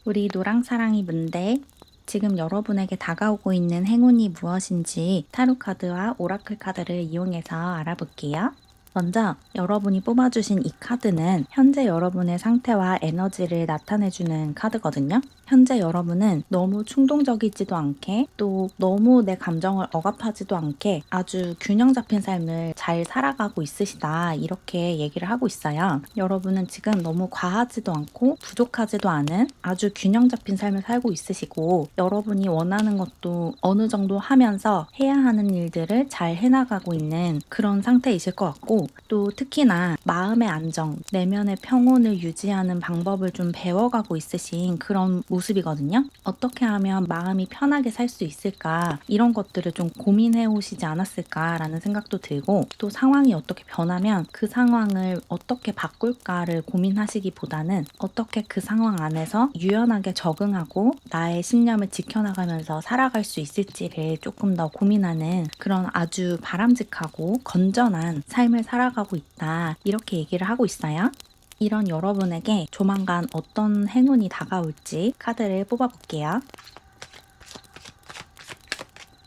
우리 노랑사랑이 문대. 지금 여러분에게 다가오고 있는 행운이 무엇인지 타로 카드와 오라클 카드를 이용해서 알아볼게요. 먼저 여러분이 뽑아주신 이 카드는 현재 여러분의 상태와 에너지를 나타내주는 카드거든요. 현재 여러분은 너무 충동적이지도 않게 또 너무 내 감정을 억압하지도 않게 아주 균형 잡힌 삶을 잘 살아가고 있으시다, 이렇게 얘기를 하고 있어요. 여러분은 지금 너무 과하지도 않고 부족하지도 않은 아주 균형 잡힌 삶을 살고 있으시고, 여러분이 원하는 것도 어느 정도 하면서 해야 하는 일들을 잘 해나가고 있는 그런 상태이실 것 같고, 또 특히나 마음의 안정, 내면의 평온을 유지하는 방법을 좀 배워가고 있으신 그런 모습이거든요. 어떻게 하면 마음이 편하게 살 수 있을까, 이런 것들을 좀 고민해 오시지 않았을까라는 생각도 들고, 또 상황이 어떻게 변하면 그 상황을 어떻게 바꿀까를 고민하시기보다는 어떻게 그 상황 안에서 유연하게 적응하고 나의 신념을 지켜나가면서 살아갈 수 있을지를 조금 더 고민하는 그런 아주 바람직하고 건전한 삶을 살아가고 있다, 이렇게 얘기를 하고 있어요. 이런 여러분에게 조만간 어떤 행운이 다가올지 카드를 뽑아볼게요.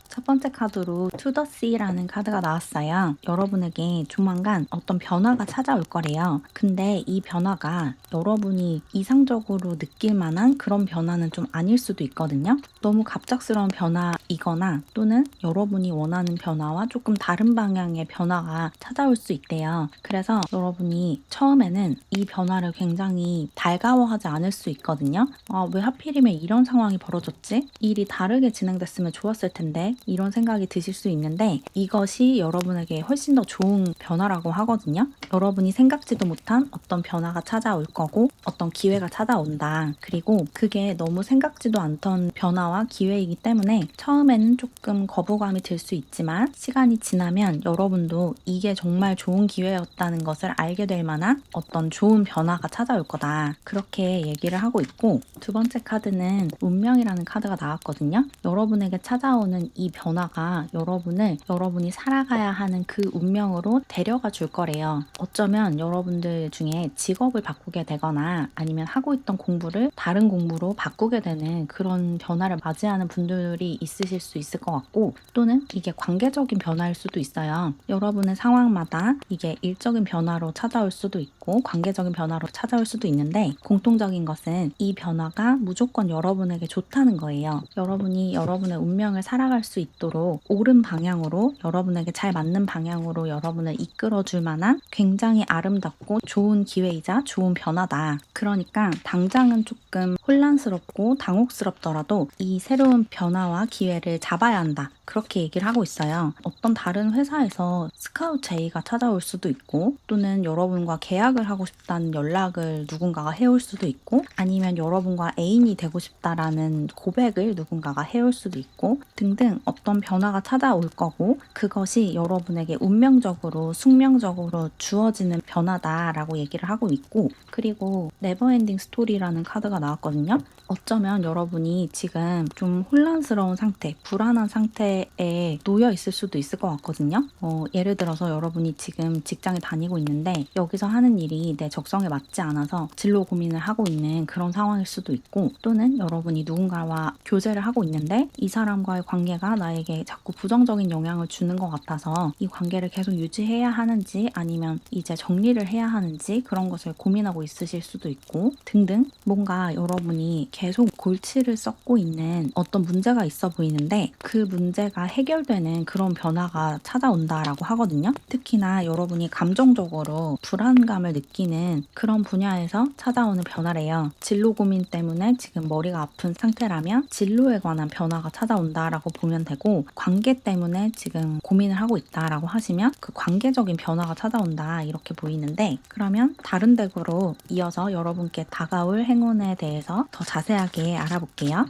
첫 번째 카드로 To the Sea라는 카드가 나왔어요. 여러분에게 조만간 어떤 변화가 찾아올 거래요. 근데 이 변화가 여러분이 이상적으로 느낄 만한 그런 변화는 좀 아닐 수도 있거든요. 너무 갑작스러운 변화이거나 또는 여러분이 원하는 변화와 조금 다른 방향의 변화가 찾아올 수 있대요. 그래서 여러분이 처음에는 이 변화를 굉장히 달가워하지 않을 수 있거든요. 왜 하필이면 이런 상황이 벌어졌지? 일이 다르게 진행됐으면 좋았을 텐데, 이런 생각이 드실 수 있는데, 이것이 여러분에게 훨씬 더 좋은 변화라고 하거든요. 여러분이 생각지도 못한 어떤 변화가 찾아올 거고 어떤 기회가 찾아온다. 그리고 그게 너무 생각지도 않던 변화와 기회이기 때문에 처음에는 조금 거부감이 들 수 있지만 시간이 지나면 여러분도 이게 정말 좋은 기회였다는 것을 알게 될 만한 어떤 좋은 변화가 찾아올 거다, 그렇게 얘기를 하고 있고, 두 번째 카드는 운명이라는 카드가 나왔거든요. 여러분에게 찾아오는 이 변화가 여러분이 살아가야 하는 그 운명으로 데려가 줄 거래요. 어쩌면 여러분들 중에 직업을 바꾸게 되거나 아니면 하고 있던 공부를 다른 공부로 바꾸게 되는 그런 변화를 맞이하는 분들이 있으실 수 있을 것 같고, 또는 이게 관계적인 변화일 수도 있어요. 여러분의 상황마다 이게 일적인 변화로 찾아올 수도 있고 관계적인 변화로 찾아올 수도 있는데, 공통적인 것은 이 변화가 무조건 여러분에게 좋다는 거예요. 여러분이 여러분의 운명을 살아갈 수 있도록 옳은 방향으로, 여러분에게 잘 맞는 방향으로 여러분을 이끌어 줄 만한 굉장히 아름답고 좋은 기회이자 좋은 변화다. 그러니까 당장은 조금 혼란스럽고 당혹스럽더라도 이 새로운 변화와 기회를 잡아야 한다, 그렇게 얘기를 하고 있어요. 어떤 다른 회사에서 스카우트 제의가 찾아올 수도 있고, 또는 여러분과 계약을 하고 싶다는 연락을 누군가가 해올 수도 있고, 아니면 여러분과 애인이 되고 싶다라는 고백을 누군가가 해올 수도 있고 등등, 어떤 변화가 찾아올 거고 그것이 여러분에게 운명적으로 숙명적으로 주어지는 변화다라고 얘기를 하고 있고, 그리고 네버엔딩 스토리라는 카드가 나왔거든요. 어쩌면 여러분이 지금 좀 혼란스러운 상태, 불안한 상태에 놓여 있을 수도 있을 것 같거든요. 예를 들어서 여러분이 지금 직장에 다니고 있는데 여기서 하는 일이 내 적성에 맞지 않아서 진로 고민을 하고 있는 그런 상황일 수도 있고, 또는 여러분이 누군가와 교제를 하고 있는데 이 사람과의 관계가 나에게 자꾸 부정적인 영향을 주는 것 같아서 이 관계를 계속 유지해야 하는지 아니면 이제 정리를 해야 하는지 그런 것을 고민하고 있으실 수도 있고 등등, 뭔가 여러분이 계속 골치를 썩고 있는 어떤 문제가 있어 보이는데 그 문제가 해결되는 그런 변화가 찾아온다라고 하거든요. 특히나 여러분이 감정적으로 불안감을 느끼는 그런 분야에서 찾아오는 변화래요. 진로 고민 때문에 지금 머리가 아픈 상태라면 진로에 관한 변화가 찾아온다라고 보면 되고, 관계 때문에 지금 고민을 하고 있다라고 하시면 그 관계적인 변화가 찾아온다, 이렇게 보이는데, 그러면 다른 덱으로 이어서 여러분께 다가올 행운에 대해서 더 자세하게 알아볼게요.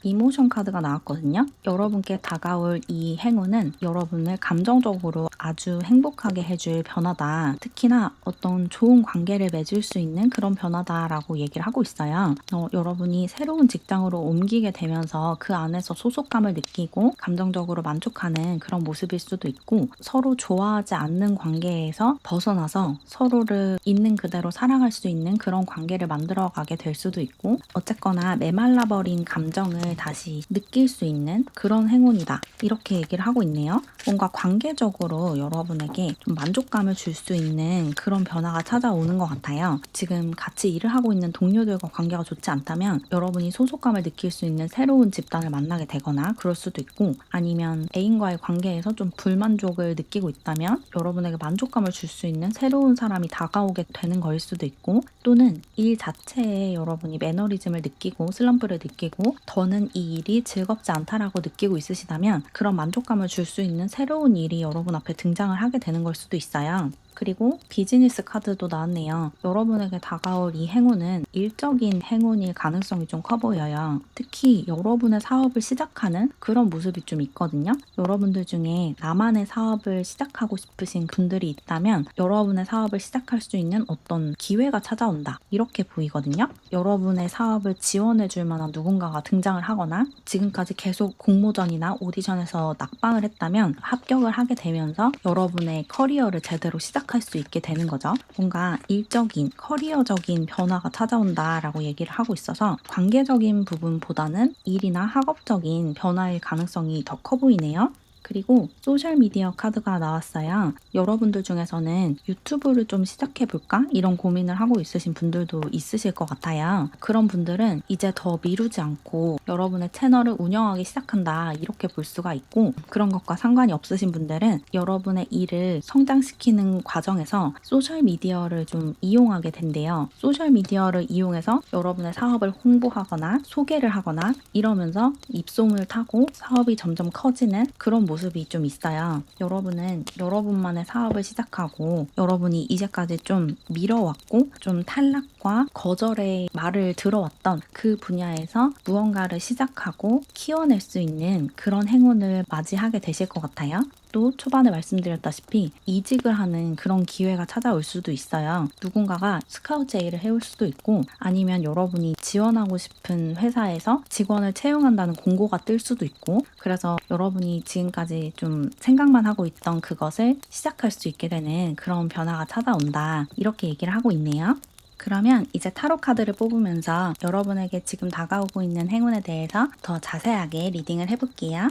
이모션 카드가 나왔거든요. 여러분께 다가올 이 행운은 여러분을 감정적으로 아주 행복하게 해줄 변화다. 특히나 어떤 좋은 관계를 맺을 수 있는 그런 변화다라고 얘기를 하고 있어요. 여러분이 새로운 직장으로 옮기게 되면서 그 안에서 소속감을 느끼고 감정적으로 만족하는 그런 모습일 수도 있고, 서로 좋아하지 않는 관계에서 벗어나서 서로를 있는 그대로 사랑할 수 있는 그런 관계를 만들어가게 될 수도 있고, 어쨌거나 메말라버린 감정을 다시 느낄 수 있는 그런 행운이다. 이렇게 얘기를 하고 있네요. 뭔가 관계적으로 여러분에게 좀 만족감을 줄 수 있는 그런 변화가 찾아오는 것 같아요. 지금 같이 일을 하고 있는 동료들과 관계가 좋지 않다면 여러분이 소속감을 느낄 수 있는 새로운 집단을 만나게 되거나 그럴 수도 있고, 아니면 애인과의 관계에서 좀 불만족을 느끼고 있다면 여러분에게 만족감을 줄 수 있는 새로운 사람이 다가오게 되는 거일 수도 있고, 또는 일 자체에 여러분이 매너리즘을 느끼고 슬럼프를 느끼고 더는 이 일이 즐겁지 않다라고 느끼고 있으시다면 그런 만족감을 줄 수 있는 새로운 일이 여러분 앞에 등장을 하게 되는 걸 수도 있어요. 그리고 비즈니스 카드도 나왔네요. 여러분에게 다가올 이 행운은 일적인 행운일 가능성이 좀 커 보여요. 특히 여러분의 사업을 시작하는 그런 모습이 좀 있거든요. 여러분들 중에 나만의 사업을 시작하고 싶으신 분들이 있다면 여러분의 사업을 시작할 수 있는 어떤 기회가 찾아온다. 이렇게 보이거든요. 여러분의 사업을 지원해 줄 만한 누군가가 등장을 하거나, 지금까지 계속 공모전이나 오디션에서 낙방을 했다면 합격을 하게 되면서 여러분의 커리어를 제대로 시작할 수 있게 되는 거죠. 뭔가 일적인 커리어적인 변화가 찾아온다라고 얘기를 하고 있어서 관계적인 부분보다는 일이나 학업적인 변화일 가능성이 더 커 보이네요. 그리고 소셜미디어 카드가 나왔어요. 여러분들 중에서는 유튜브를 좀 시작해볼까? 이런 고민을 하고 있으신 분들도 있으실 것 같아요. 그런 분들은 이제 더 미루지 않고 여러분의 채널을 운영하기 시작한다. 이렇게 볼 수가 있고, 그런 것과 상관이 없으신 분들은 여러분의 일을 성장시키는 과정에서 소셜미디어를 좀 이용하게 된대요. 소셜미디어를 이용해서 여러분의 사업을 홍보하거나 소개를 하거나 이러면서 입소문을 타고 사업이 점점 커지는 그런 모습이 좀 있어요. 여러분은 여러분만의 사업을 시작하고 여러분이 이제까지 좀 미뤄왔고 좀 탈락과 거절의 말을 들어왔던 그 분야에서 무언가를 시작하고 키워낼 수 있는 그런 행운을 맞이하게 되실 것 같아요. 또 초반에 말씀드렸다시피 이직을 하는 그런 기회가 찾아올 수도 있어요. 누군가가 스카우트 제의를 해올 수도 있고, 아니면 여러분이 지원하고 싶은 회사에서 직원을 채용한다는 공고가 뜰 수도 있고, 그래서 여러분이 지금까지 좀 생각만 하고 있던 그것을 시작할 수 있게 되는 그런 변화가 찾아온다. 이렇게 얘기를 하고 있네요. 그러면 이제 타로 카드를 뽑으면서 여러분에게 지금 다가오고 있는 행운에 대해서 더 자세하게 리딩을 해볼게요.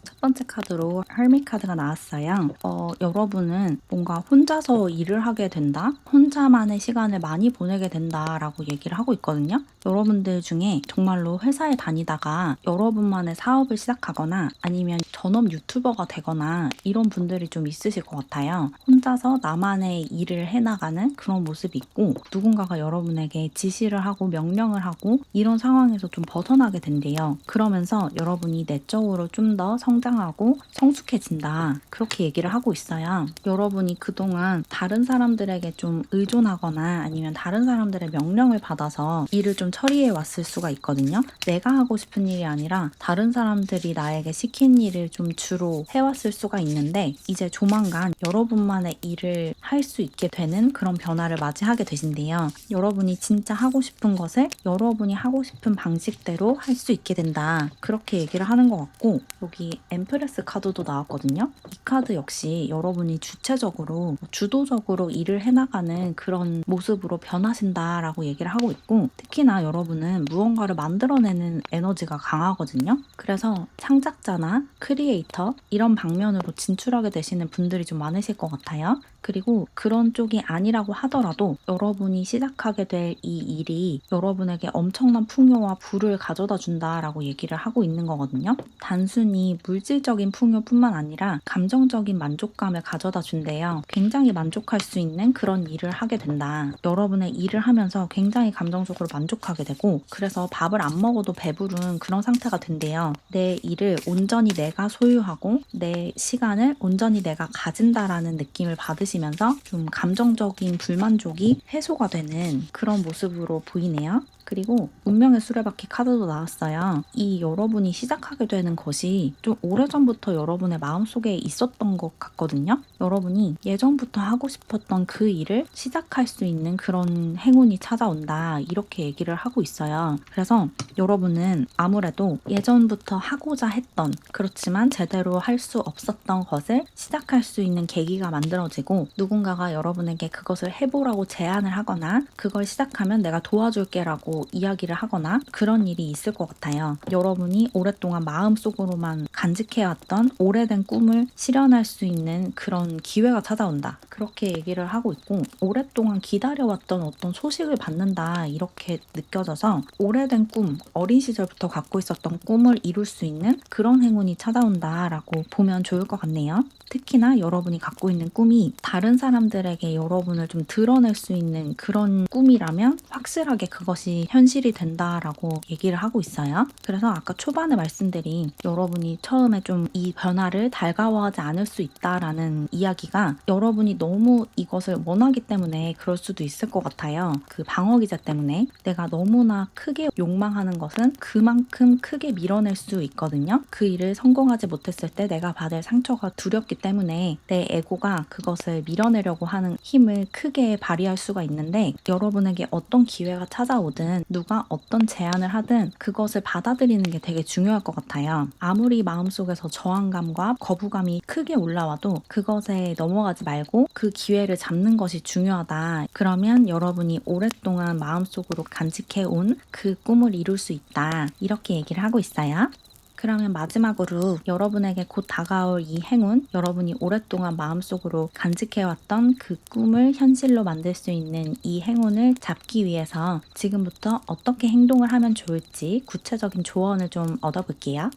첫 번째 카드로 헐밋 카드가 나왔어요. 여러분은 뭔가 혼자서 일을 하게 된다? 혼자만의 시간을 많이 보내게 된다라고 얘기를 하고 있거든요. 여러분들 중에 정말로 회사에 다니다가 여러분만의 사업을 시작하거나 아니면 전업 유튜버가 되거나 이런 분들이 좀 있으실 것 같아요. 혼자서 나만의 일을 해나가는 그런 모습이 있고, 누군가가 여러분에게 지시를 하고 명령을 하고 이런 상황에서 좀 벗어나게 된대요. 그러면서 여러분이 내적으로 좀 더 성장하고 성숙해진다. 그렇게 얘기를 하고 있어요. 여러분이 그동안 다른 사람들에게 좀 의존하거나 아니면 다른 사람들의 명령을 받아서 일을 좀 처리해 왔을 수가 있거든요. 내가 하고 싶은 일이 아니라 다른 사람들이 나에게 시킨 일을 좀 주로 해왔을 수가 있는데, 이제 조만간 여러분만의 일을 할 수 있게 되는 그런 변화를 맞이하게 되신대요. 여러분이 진짜 하고 싶은 것을 여러분이 하고 싶은 방식대로 할 수 있게 된다. 그렇게 얘기를 하는 것 같고, 여기 엠프레스 카드도 나왔거든요. 이 카드 역시 여러분이 주체적으로 주도적으로 일을 해나가는 그런 모습으로 변하신다라고 얘기를 하고 있고, 특히나 여러분은 무언가를 만들어내는 에너지가 강하거든요. 그래서 창작자나 크리에이터 이런 방면으로 진출하게 되시는 분들이 좀 많으실 것 같아요. 그리고 그런 쪽이 아니라고 하더라도 여러분이 시작하게 될 이 일이 여러분에게 엄청난 풍요와 부를 가져다 준다라고 얘기를 하고 있는 거거든요. 단순히 물질적인 풍요뿐만 아니라 감정적인 만족감을 가져다 준대요. 굉장히 만족할 수 있는 그런 일을 하게 된다. 여러분의 일을 하면서 굉장히 감정적으로 만족하게 되고, 그래서 밥을 안 먹어도 배부른 그런 상태가 된대요. 내 일을 온전히 내가 소유하고 내 시간을 온전히 내가 가진다라는 느낌을 받으시면서 좀 감정적인 불만족이 해소가 되는 그런 모습으로 보이네요. 그리고 운명의 수레바퀴 카드도 나왔어요. 이 여러분이 시작하게 되는 것이 좀 오래전부터 여러분의 마음속에 있었던 것 같거든요. 여러분이 예전부터 하고 싶었던 그 일을 시작할 수 있는 그런 행운이 찾아온다, 이렇게 얘기를 하고 있어요. 그래서 여러분은 아무래도 예전부터 하고자 했던, 그렇지만 제대로 할 수 없었던 것을 시작할 수 있는 계기가 만들어지고, 누군가가 여러분에게 그것을 해보라고 제안을 하거나 그걸 시작하면 내가 도와줄게 라고 이야기를 하거나 그런 일이 있을 것 같아요. 여러분이 오랫동안 마음속으로만 간직해왔던 오래된 꿈을 실현할 수 있는 그런 기회가 찾아온다, 그렇게 얘기를 하고 있고, 오랫동안 기다려왔던 어떤 소식을 받는다, 이렇게 느껴져서 오래된 꿈, 어린 시절부터 갖고 있었던 꿈을 이룰 수 있는 그런 행운이 찾아온다라고 보면 좋을 것 같네요. 특히나 여러분이 갖고 있는 꿈이 다른 사람들에게 여러분을 좀 드러낼 수 있는 그런 꿈이라면 확실하게 그것이 현실이 된다라고 얘기를 하고 있어요. 그래서 아까 초반에 말씀드린 여러분이 처음에 좀 이 변화를 달가워하지 않을 수 있다라는 이야기가 여러분이 너무 이것을 원하기 때문에 그럴 수도 있을 것 같아요. 그 방어기제 때문에 내가 너무나 크게 욕망하는 것은 그만큼 크게 밀어낼 수 있거든요. 그 일을 성공하지 못했을 때 내가 받을 상처가 두렵기 때문에 내 에고가 그것을 밀어내려고 하는 힘을 크게 발휘할 수가 있는데, 여러분에게 어떤 기회가 찾아오든 누가 어떤 제안을 하든 그것을 받아들이는 게 되게 중요할 것 같아요. 아무리 마음속에서 저항감과 거부감이 크게 올라와도 그것에 넘어가지 말고 그 기회를 잡는 것이 중요하다. 그러면 여러분이 오랫동안 마음속으로 간직해온 그 꿈을 이룰 수 있다, 이렇게 얘기를 하고 있어요. 그러면 마지막으로 여러분에게 곧 다가올 이 행운, 여러분이 오랫동안 마음속으로 간직해왔던 그 꿈을 현실로 만들 수 있는 이 행운을 잡기 위해서 지금부터 어떻게 행동을 하면 좋을지 구체적인 조언을 좀 얻어볼게요.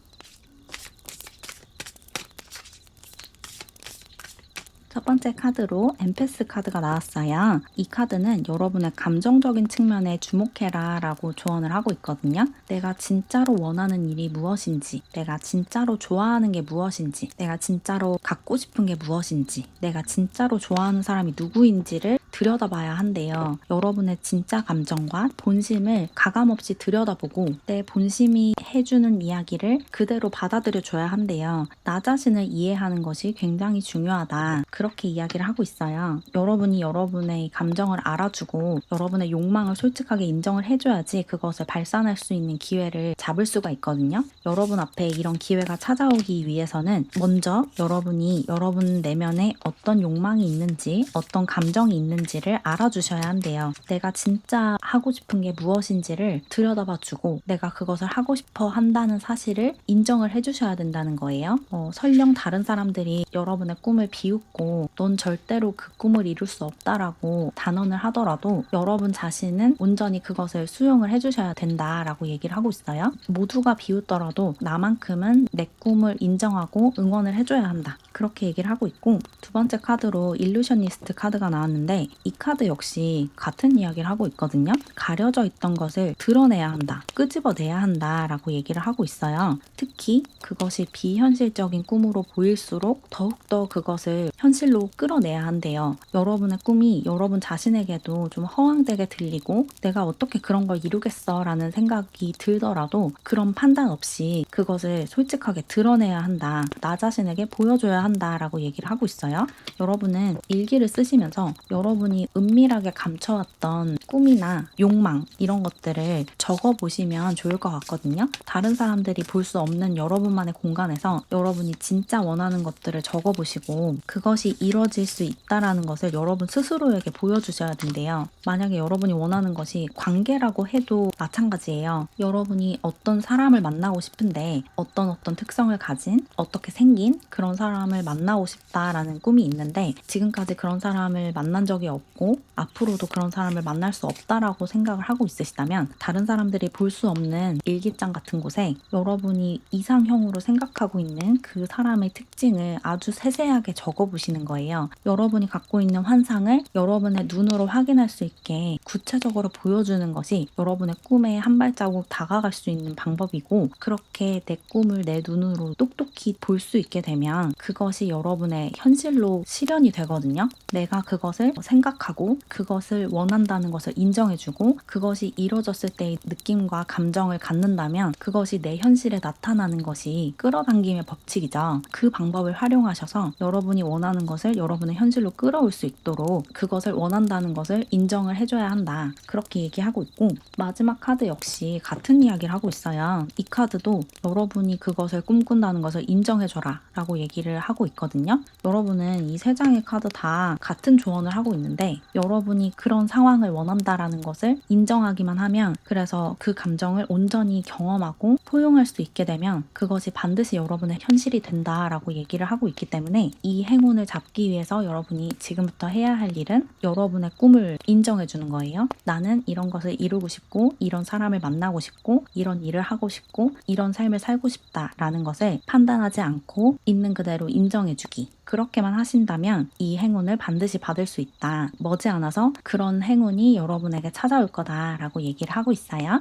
첫 번째 카드로 엠페스 카드가 나왔어요. 이 카드는 여러분의 감정적인 측면에 주목해라 라고 조언을 하고 있거든요. 내가 진짜로 원하는 일이 무엇인지, 내가 진짜로 좋아하는 게 무엇인지, 내가 진짜로 갖고 싶은 게 무엇인지, 내가 진짜로 좋아하는 사람이 누구인지를 들여다봐야 한대요. 여러분의 진짜 감정과 본심을 가감없이 들여다보고 내 본심이 해주는 이야기를 그대로 받아들여줘야 한대요. 나 자신을 이해하는 것이 굉장히 중요하다, 그렇게 이야기를 하고 있어요. 여러분이 여러분의 감정을 알아주고 여러분의 욕망을 솔직하게 인정을 해줘야지 그것을 발산할 수 있는 기회를 잡을 수가 있거든요. 여러분 앞에 이런 기회가 찾아오기 위해서는 먼저 여러분이 여러분 내면에 어떤 욕망이 있는지, 어떤 감정이 있는지를 알아주셔야 한대요. 내가 진짜 하고 싶은 게 무엇인지를 들여다봐주고 내가 그것을 하고 싶어 한다는 사실을 인정을 해주셔야 된다는 거예요. 설령 다른 사람들이 여러분의 꿈을 비웃고 넌 절대로 그 꿈을 이룰 수 없다라고 단언을 하더라도 여러분 자신은 온전히 그것을 수용을 해주셔야 된다라고 얘기를 하고 있어요. 모두가 비웃더라도 나만큼은 내 꿈을 인정하고 응원을 해줘야 한다, 그렇게 얘기를 하고 있고, 두 번째 카드로 일루셔니스트 카드가 나왔는데 이 카드 역시 같은 이야기를 하고 있거든요. 가려져 있던 것을 드러내야 한다, 끄집어내야 한다라고 얘기를 하고 있어요. 특히 그것이 비현실적인 꿈으로 보일수록 더욱더 그것을 현실로 끌어내야 한대요. 여러분의 꿈이 여러분 자신에게도 좀 허황되게 들리고 내가 어떻게 그런 걸 이루겠어 라는 생각이 들더라도 그런 판단 없이 그것을 솔직하게 드러내야 한다, 나 자신에게 보여줘야 한다라고 얘기를 하고 있어요. 여러분은 일기를 쓰시면서 여러분이 은밀하게 감춰왔던 꿈이나 욕망, 이런 것들을 적어보시면 좋을 것 같거든요. 다른 사람들이 볼 수 없는 여러분만의 공간에서 여러분이 진짜 원하는 것들을 적어보시고 그것이 이루어질 수 있다라는 것을 여러분 스스로에게 보여주셔야 된대요. 만약에 여러분이 원하는 것이 관계라고 해도 마찬가지예요. 여러분이 어떤 사람을 만나고 싶은데 어떤 특성을 가진, 어떻게 생긴 그런 사람을 사람을 만나고 싶다라는 꿈이 있는데 지금까지 그런 사람을 만난 적이 없고 앞으로도 그런 사람을 만날 수 없다라고 생각을 하고 있으시다면 다른 사람들이 볼 수 없는 일기장 같은 곳에 여러분이 이상형으로 생각하고 있는 그 사람의 특징을 아주 세세하게 적어보시는 거예요. 여러분이 갖고 있는 환상을 여러분의 눈으로 확인할 수 있게 구체적으로 보여주는 것이 여러분의 꿈에 한 발자국 다가갈 수 있는 방법이고, 그렇게 내 꿈을 내 눈으로 똑똑히 볼 수 있게 되면 그것이 여러분의 현실로 실현이 되거든요. 내가 그것을 생각하고 그것을 원한다는 것을 인정해주고 그것이 이루어졌을 때의 느낌과 감정을 갖는다면 그것이 내 현실에 나타나는 것이 끌어당김의 법칙이죠. 그 방법을 활용하셔서 여러분이 원하는 것을 여러분의 현실로 끌어올 수 있도록 그것을 원한다는 것을 인정을 해줘야 한다. 그렇게 얘기하고 있고, 마지막 카드 역시 같은 이야기를 하고 있어요. 이 카드도 여러분이 그것을 꿈꾼다는 것을 인정해줘라 라고 얘기를 하고 있거든요. 여러분은 이 세 장의 카드 다 같은 조언을 하고 있는데 여러분이 그런 상황을 원한다라는 것을 인정하기만 하면, 그래서 그 감정을 온전히 경험하고 포용할 수 있게 되면 그것이 반드시 여러분의 현실이 된다라고 얘기를 하고 있기 때문에 이 행운을 잡기 위해서 여러분이 지금부터 해야 할 일은 여러분의 꿈을 인정해 주는 거예요. 나는 이런 것을 이루고 싶고 이런 사람을 만나고 싶고 이런 일을 하고 싶고 이런 삶을 살고 싶다라는 것을 판단하지 않고 있는 그대로 인정해 주기. 그렇게만 하신다면 이 행운을 반드시 받을 수 있다. 머지않아서 그런 행운이 여러분에게 찾아올 거다라고 얘기를 하고 있어요.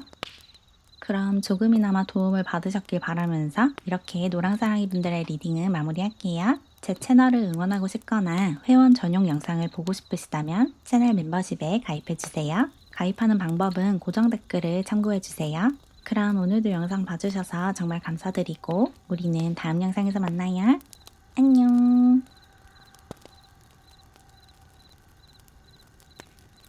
그럼 조금이나마 도움을 받으셨길 바라면서 이렇게 노랑사랑이 분들의 리딩은 마무리할게요. 제 채널을 응원하고 싶거나 회원 전용 영상을 보고 싶으시다면 채널 멤버십에 가입해주세요. 가입하는 방법은 고정 댓글을 참고해주세요. 그럼 오늘도 영상 봐주셔서 정말 감사드리고 우리는 다음 영상에서 만나요. 안녕.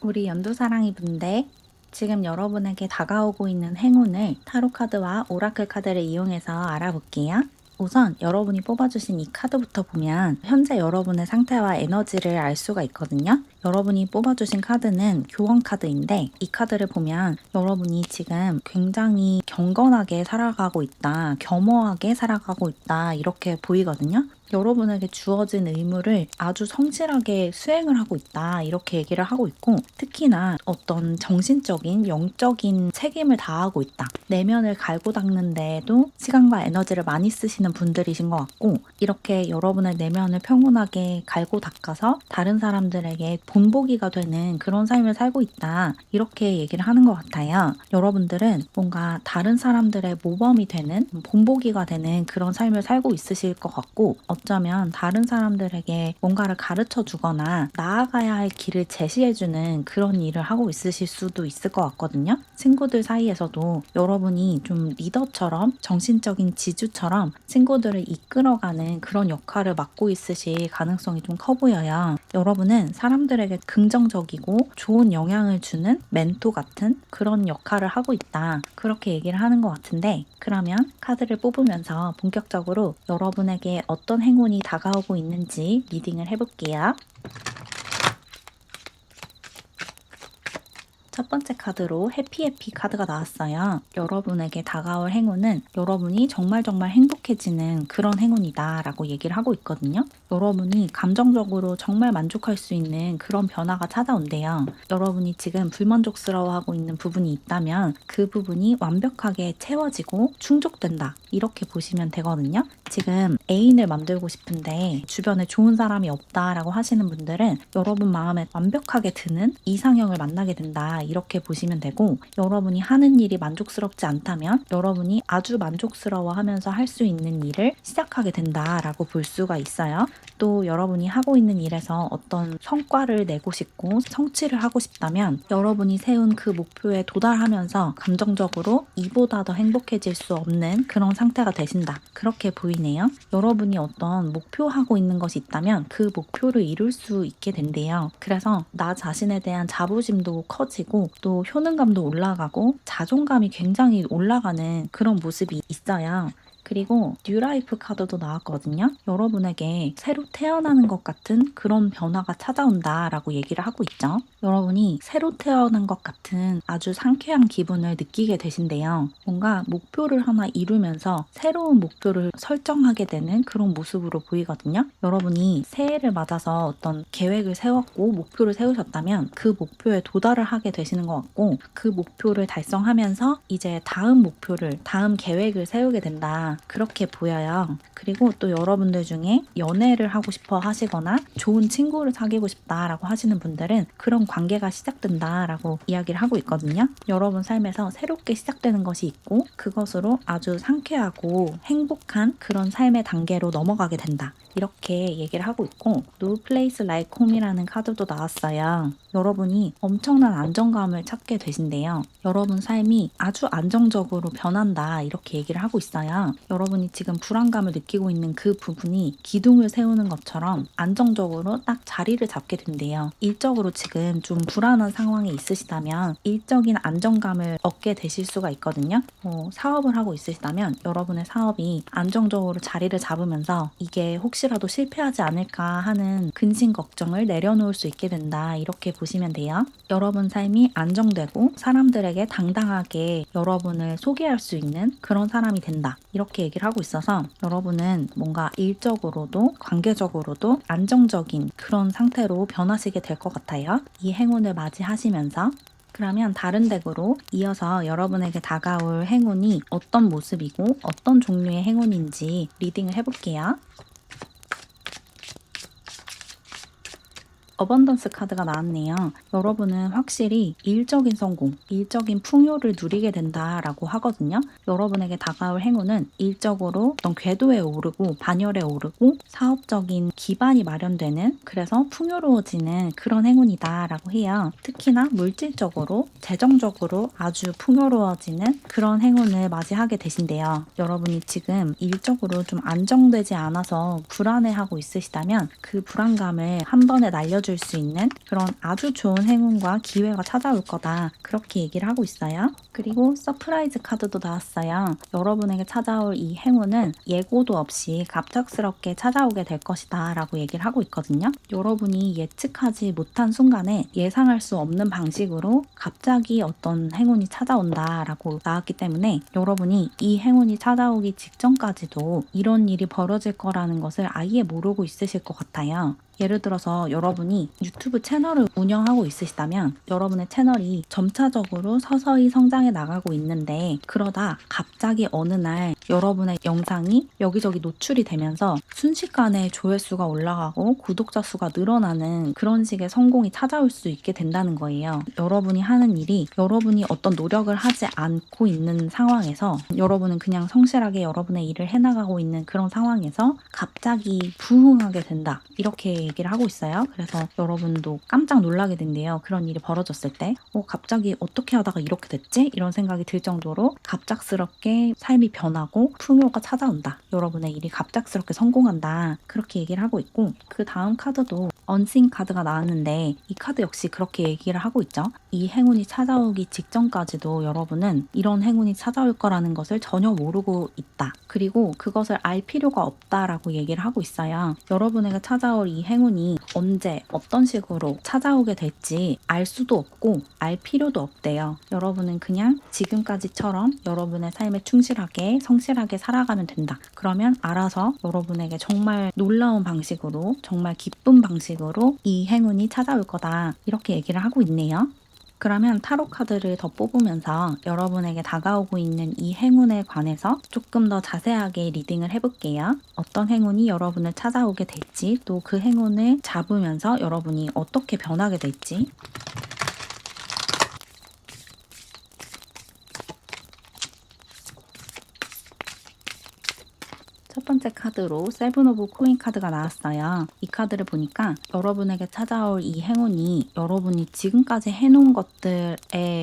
우리 연두사랑이 분들, 지금 여러분에게 다가오고 있는 행운을 타로카드와 오라클 카드를 이용해서 알아볼게요. 우선 여러분이 뽑아주신 이 카드부터 보면 현재 여러분의 상태와 에너지를 알 수가 있거든요. 여러분이 뽑아주신 카드는 교원 카드인데 이 카드를 보면 여러분이 지금 굉장히 경건하게 살아가고 있다, 겸허하게 살아가고 있다 이렇게 보이거든요. 여러분에게 주어진 의무를 아주 성실하게 수행을 하고 있다 이렇게 얘기를 하고 있고, 특히나 어떤 정신적인 영적인 책임을 다하고 있다, 내면을 갈고 닦는 데에도 시간과 에너지를 많이 쓰시는 분들이신 것 같고, 이렇게 여러분의 내면을 평온하게 갈고 닦아서 다른 사람들에게 본보기가 되는 그런 삶을 살고 있다 이렇게 얘기를 하는 것 같아요. 여러분들은 뭔가 다른 사람들의 모범이 되는, 본보기가 되는 그런 삶을 살고 있으실 것 같고, 어쩌면 다른 사람들에게 뭔가를 가르쳐 주거나 나아가야 할 길을 제시해주는 그런 일을 하고 있으실 수도 있을 것 같거든요. 친구들 사이에서도 여러분이 좀 리더처럼, 정신적인 지주처럼 친구들을 이끌어가는 그런 역할을 맡고 있으실 가능성이 좀 커 보여요. 여러분은 사람들에게 긍정적이고 좋은 영향을 주는 멘토 같은 그런 역할을 하고 있다, 그렇게 얘기를 하는 것 같은데, 그러면 카드를 뽑으면서 본격적으로 여러분에게 어떤 행운이 다가오고 있는지 리딩을 해볼게요. 첫 번째 카드로 해피해피 카드가 나왔어요. 여러분에게 다가올 행운은 여러분이 정말 행복해지는 그런 행운이다 라고 얘기를 하고 있거든요. 여러분이 감정적으로 정말 만족할 수 있는 그런 변화가 찾아온대요. 여러분이 지금 불만족스러워하고 있는 부분이 있다면 그 부분이 완벽하게 채워지고 충족된다 이렇게 보시면 되거든요. 지금 애인을 만들고 싶은데 주변에 좋은 사람이 없다라고 하시는 분들은 여러분 마음에 완벽하게 드는 이상형을 만나게 된다 이렇게 보시면 되고, 여러분이 하는 일이 만족스럽지 않다면 여러분이 아주 만족스러워하면서 할 수 있는 일을 시작하게 된다라고 볼 수가 있어요. 또 여러분이 하고 있는 일에서 어떤 성과를 내고 싶고 성취를 하고 싶다면 여러분이 세운 그 목표에 도달하면서 감정적으로 이보다 더 행복해질 수 없는 그런 상태가 되신다, 그렇게 보이네요. 여러분이 어떤 목표하고 있는 것이 있다면 그 목표를 이룰 수 있게 된대요. 그래서 나 자신에 대한 자부심도 커지고 또 효능감도 올라가고 자존감이 굉장히 올라가는 그런 모습이 있어요. 그리고 뉴라이프 카드도 나왔거든요. 여러분에게 새로 태어나는 것 같은 그런 변화가 찾아온다라고 얘기를 하고 있죠. 여러분이 새로 태어난 것 같은 아주 상쾌한 기분을 느끼게 되신대요. 뭔가 목표를 하나 이루면서 새로운 목표를 설정하게 되는 그런 모습으로 보이거든요. 여러분이 새해를 맞아서 어떤 계획을 세웠고 목표를 세우셨다면 그 목표에 도달을 하게 되시는 것 같고, 그 목표를 달성하면서 이제 다음 목표를, 다음 계획을 세우게 된다, 그렇게 보여요. 그리고 또 여러분들 중에 연애를 하고 싶어 하시거나 좋은 친구를 사귀고 싶다라고 하시는 분들은 그런 관계가 시작된다라고 이야기를 하고 있거든요. 여러분 삶에서 새롭게 시작되는 것이 있고 그것으로 아주 상쾌하고 행복한 그런 삶의 단계로 넘어가게 된다, 이렇게 얘기를 하고 있고, No Place Like Home이라는 카드도 나왔어요. 여러분이 엄청난 안정감을 찾게 되신대요. 여러분 삶이 아주 안정적으로 변한다, 이렇게 얘기를 하고 있어요. 여러분이 지금 불안감을 느끼고 있는 그 부분이 기둥을 세우는 것처럼 안정적으로 딱 자리를 잡게 된대요. 일적으로 지금 좀 불안한 상황에 있으시다면 일적인 안정감을 얻게 되실 수가 있거든요. 사업을 하고 있으시다면 여러분의 사업이 안정적으로 자리를 잡으면서 이게 혹시라도 실패하지 않을까 하는 근심 걱정을 내려놓을 수 있게 된다, 이렇게 보시면 돼요. 여러분 삶이 안정되고 사람들에게 당당하게 여러분을 소개할 수 있는 그런 사람이 된다, 이렇게 얘기를 하고 있어서 여러분은 뭔가 일적으로도 관계적으로도 안정적인 그런 상태로 변하시게 될 것 같아요. 이 행운을 맞이하시면서. 그러면 다른 덱으로 이어서 여러분에게 다가올 행운이 어떤 모습이고 어떤 종류의 행운인지 리딩을 해볼게요. 어번던스 카드가 나왔네요. 여러분은 확실히 일적인 성공, 일적인 풍요를 누리게 된다라고 하거든요. 여러분에게 다가올 행운은 일적으로 어떤 궤도에 오르고 반열에 오르고 사업적인 기반이 마련되는, 그래서 풍요로워지는 그런 행운이다라고 해요. 특히나 물질적으로, 재정적으로 아주 풍요로워지는 그런 행운을 맞이하게 되신대요. 여러분이 지금 일적으로 좀 안정되지 않아서 불안해하고 있으시다면 그 불안감을 한 번에 날려줄 수 있는 그런 아주 좋은 행운과 기회가 찾아올 거다, 그렇게 얘기를 하고 있어요. 그리고 서프라이즈 카드도 나왔어요. 여러분에게 찾아올 이 행운은 예고도 없이 갑작스럽게 찾아오게 될 것이다 라고 얘기를 하고 있거든요. 여러분이 예측하지 못한 순간에 예상할 수 없는 방식으로 갑자기 어떤 행운이 찾아온다 라고 나왔기 때문에 여러분이 이 행운이 찾아오기 직전까지도 이런 일이 벌어질 거라는 것을 아예 모르고 있으실 것 같아요. 예를 들어서 여러분이 유튜브 채널을 운영하고 있으시다면 여러분의 채널이 점차적으로 서서히 성장해 나가고 있는데, 그러다 갑자기 어느 날 여러분의 영상이 여기저기 노출이 되면서 순식간에 조회수가 올라가고 구독자 수가 늘어나는 그런 식의 성공이 찾아올 수 있게 된다는 거예요. 여러분이 하는 일이 여러분이 어떤 노력을 하지 않고 있는 상황에서, 여러분은 그냥 성실하게 여러분의 일을 해나가고 있는 그런 상황에서 갑자기 부흥하게 된다, 이렇게 얘기를 하고 있어요. 그래서 여러분도 깜짝 놀라게 된대요. 그런 일이 벌어졌을 때 갑자기 어떻게 하다가 이렇게 됐지? 이런 생각이 들 정도로 갑작스럽게 삶이 변하고 풍요가 찾아온다, 여러분의 일이 갑작스럽게 성공한다, 그렇게 얘기를 하고 있고, 그 다음 카드도 언신 카드가 나왔는데 이 카드 역시 그렇게 얘기를 하고 있죠. 이 행운이 찾아오기 직전까지도 여러분은 이런 행운이 찾아올 거라는 것을 전혀 모르고 있다, 그리고 그것을 알 필요가 없다라고 얘기를 하고 있어요. 여러분에게 찾아올 이 행운이 언제 어떤 식으로 찾아오게 될지 알 수도 없고 알 필요도 없대요. 여러분은 그냥 지금까지처럼 여러분의 삶에 충실하게 성실하게 살아가면 된다. 그러면 알아서 여러분에게 정말 놀라운 방식으로, 정말 기쁜 방식으로 이 행운이 찾아올 거다, 이렇게 얘기를 하고 있네요. 그러면 타로 카드를 더 뽑으면서 여러분에게 다가오고 있는 이 행운에 관해서 조금 더 자세하게 리딩을 해볼게요. 어떤 행운이 여러분을 찾아오게 될지, 또 그 행운을 잡으면서 여러분이 어떻게 변하게 될지. 첫 번째 카드로 세븐 오브 코인 카드가 나왔어요. 이 카드를 보니까 여러분에게 찾아올 이 행운이 여러분이 지금까지 해놓은 것들에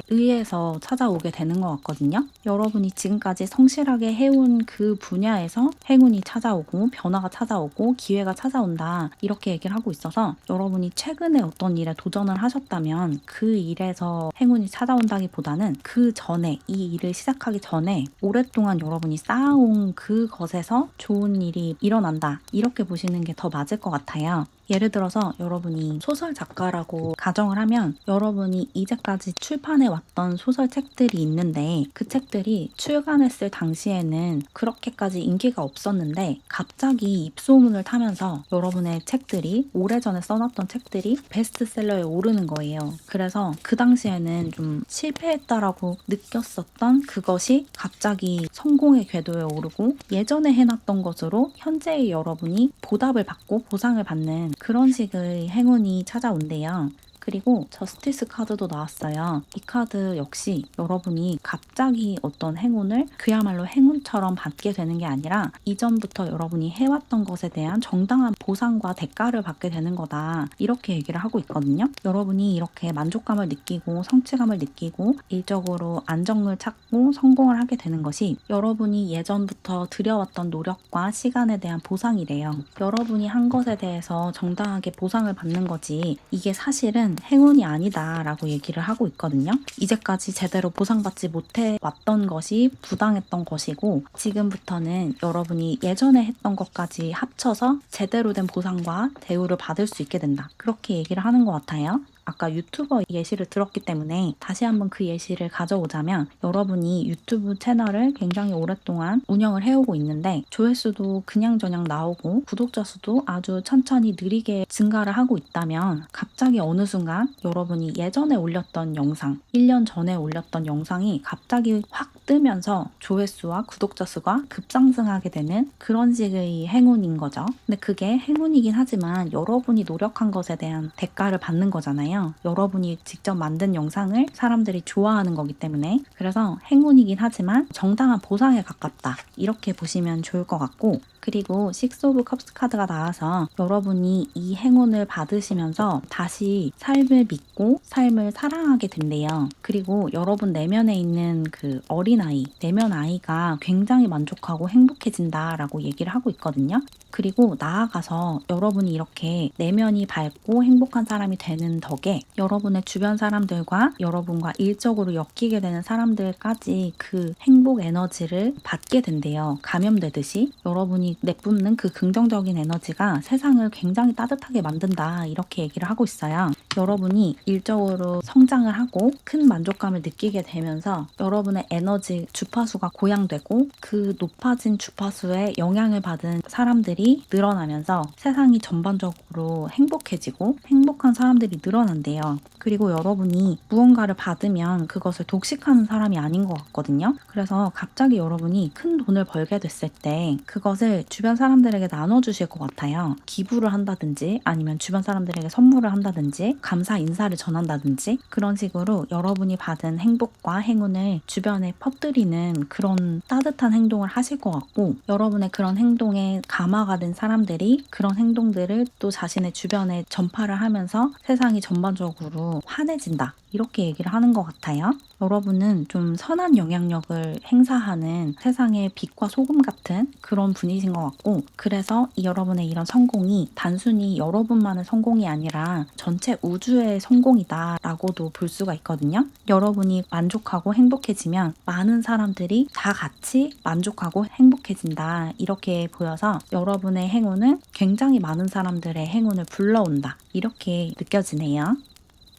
의해서 찾아오게 되는 것 같거든요. 여러분이 지금까지 성실하게 해온 그 분야에서 행운이 찾아오고 변화가 찾아오고 기회가 찾아온다, 이렇게 얘기를 하고 있어서 여러분이 최근에 어떤 일에 도전을 하셨다면 그 일에서 행운이 찾아온다기보다는 그 전에, 이 일을 시작하기 전에 오랫동안 여러분이 쌓아온 그것에서 좋은 일이 일어난다, 이렇게 보시는 게 더 맞을 것 같아요. 예를 들어서 여러분이 소설 작가라고 가정을 하면 여러분이 이제까지 출판해 왔던 소설책들이 있는데 그 책들이 출간했을 당시에는 그렇게까지 인기가 없었는데 갑자기 입소문을 타면서 여러분의 책들이, 오래전에 써놨던 책들이 베스트셀러에 오르는 거예요. 그래서 그 당시에는 좀 실패했다라고 느꼈었던 그것이 갑자기 성공의 궤도에 오르고 예전에 해놨던 것으로 현재의 여러분이 보답을 받고 보상을 받는 그런 식의 행운이 찾아온대요. 그리고 저스티스 카드도 나왔어요. 이 카드 역시 여러분이 갑자기 어떤 행운을 그야말로 행운처럼 받게 되는 게 아니라 이전부터 여러분이 해왔던 것에 대한 정당한 보상과 대가를 받게 되는 거다, 이렇게 얘기를 하고 있거든요. 여러분이 이렇게 만족감을 느끼고 성취감을 느끼고 일적으로 안정을 찾고 성공을 하게 되는 것이 여러분이 예전부터 들여왔던 노력과 시간에 대한 보상이래요. 여러분이 한 것에 대해서 정당하게 보상을 받는 거지, 이게 사실은 행운이 아니다 라고 얘기를 하고 있거든요. 이제까지 제대로 보상받지 못해 왔던 것이 부당했던 것이고 지금부터는 여러분이 예전에 했던 것까지 합쳐서 제대로 된 보상과 대우를 받을 수 있게 된다, 그렇게 얘기를 하는 것 같아요. 아까 유튜버 예시를 들었기 때문에 다시 한번 그 예시를 가져오자면, 여러분이 유튜브 채널을 굉장히 오랫동안 운영을 해오고 있는데 조회수도 그냥저냥 나오고 구독자 수도 아주 천천히 느리게 증가를 하고 있다면 갑자기 어느 순간 여러분이 예전에 올렸던 영상, 1년 전에 올렸던 영상이 갑자기 확 뜨면서 조회수와 구독자 수가 급상승하게 되는 그런 식의 행운인 거죠. 근데 그게 행운이긴 하지만 여러분이 노력한 것에 대한 대가를 받는 거잖아요. 여러분이 직접 만든 영상을 사람들이 좋아하는 거기 때문에, 그래서 행운이긴 하지만 정당한 보상에 가깝다, 이렇게 보시면 좋을 것 같고, 그리고 식스 오브 컵스 카드가 나와서 여러분이 이 행운을 받으시면서 다시 삶을 믿고 삶을 사랑하게 된대요. 그리고 여러분 내면에 있는 그 어린아이, 내면 아이가 굉장히 만족하고 행복해진다라고 얘기를 하고 있거든요. 그리고 나아가서 여러분이 이렇게 내면이 밝고 행복한 사람이 되는 덕에 여러분의 주변 사람들과 여러분과 일적으로 엮이게 되는 사람들까지 그 행복 에너지를 받게 된대요. 감염되듯이 여러분이 내뿜는 그 긍정적인 에너지가 세상을 굉장히 따뜻하게 만든다, 이렇게 얘기를 하고 있어요. 여러분이 일적으로 성장을 하고 큰 만족감을 느끼게 되면서 여러분의 에너지 주파수가 고양되고 그 높아진 주파수에 영향을 받은 사람들이 늘어나면서 세상이 전반적으로 행복해지고 행복한 사람들이 늘어난대요. 그리고 여러분이 무언가를 받으면 그것을 독식하는 사람이 아닌 것 같거든요. 그래서 갑자기 여러분이 큰 돈을 벌게 됐을 때 그것을 주변 사람들에게 나눠주실 것 같아요. 기부를 한다든지 아니면 주변 사람들에게 선물을 한다든지 감사 인사를 전한다든지 그런 식으로 여러분이 받은 행복과 행운을 주변에 퍼뜨리는 그런 따뜻한 행동을 하실 것 같고, 여러분의 그런 행동에 감화가 된 사람들이 그런 행동들을 또 자신의 주변에 전파를 하면서 세상이 전반적으로 환해진다, 이렇게 얘기를 하는 것 같아요. 여러분은 좀 선한 영향력을 행사하는 세상의 빛과 소금 같은 그런 분이신 것 같고, 그래서 여러분의 이런 성공이 단순히 여러분만의 성공이 아니라 전체 우주의 성공이다 라고도 볼 수가 있거든요. 여러분이 만족하고 행복해지면 많은 사람들이 다 같이 만족하고 행복해진다, 이렇게 보여서 여러분의 행운은 굉장히 많은 사람들의 행운을 불러온다, 이렇게 느껴지네요.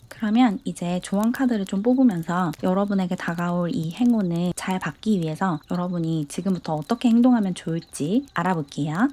그러면 이제 조언 카드를 좀 뽑으면서 여러분에게 다가올 이 행운을 잘 받기 위해서 여러분이 지금부터 어떻게 행동하면 좋을지 알아볼게요.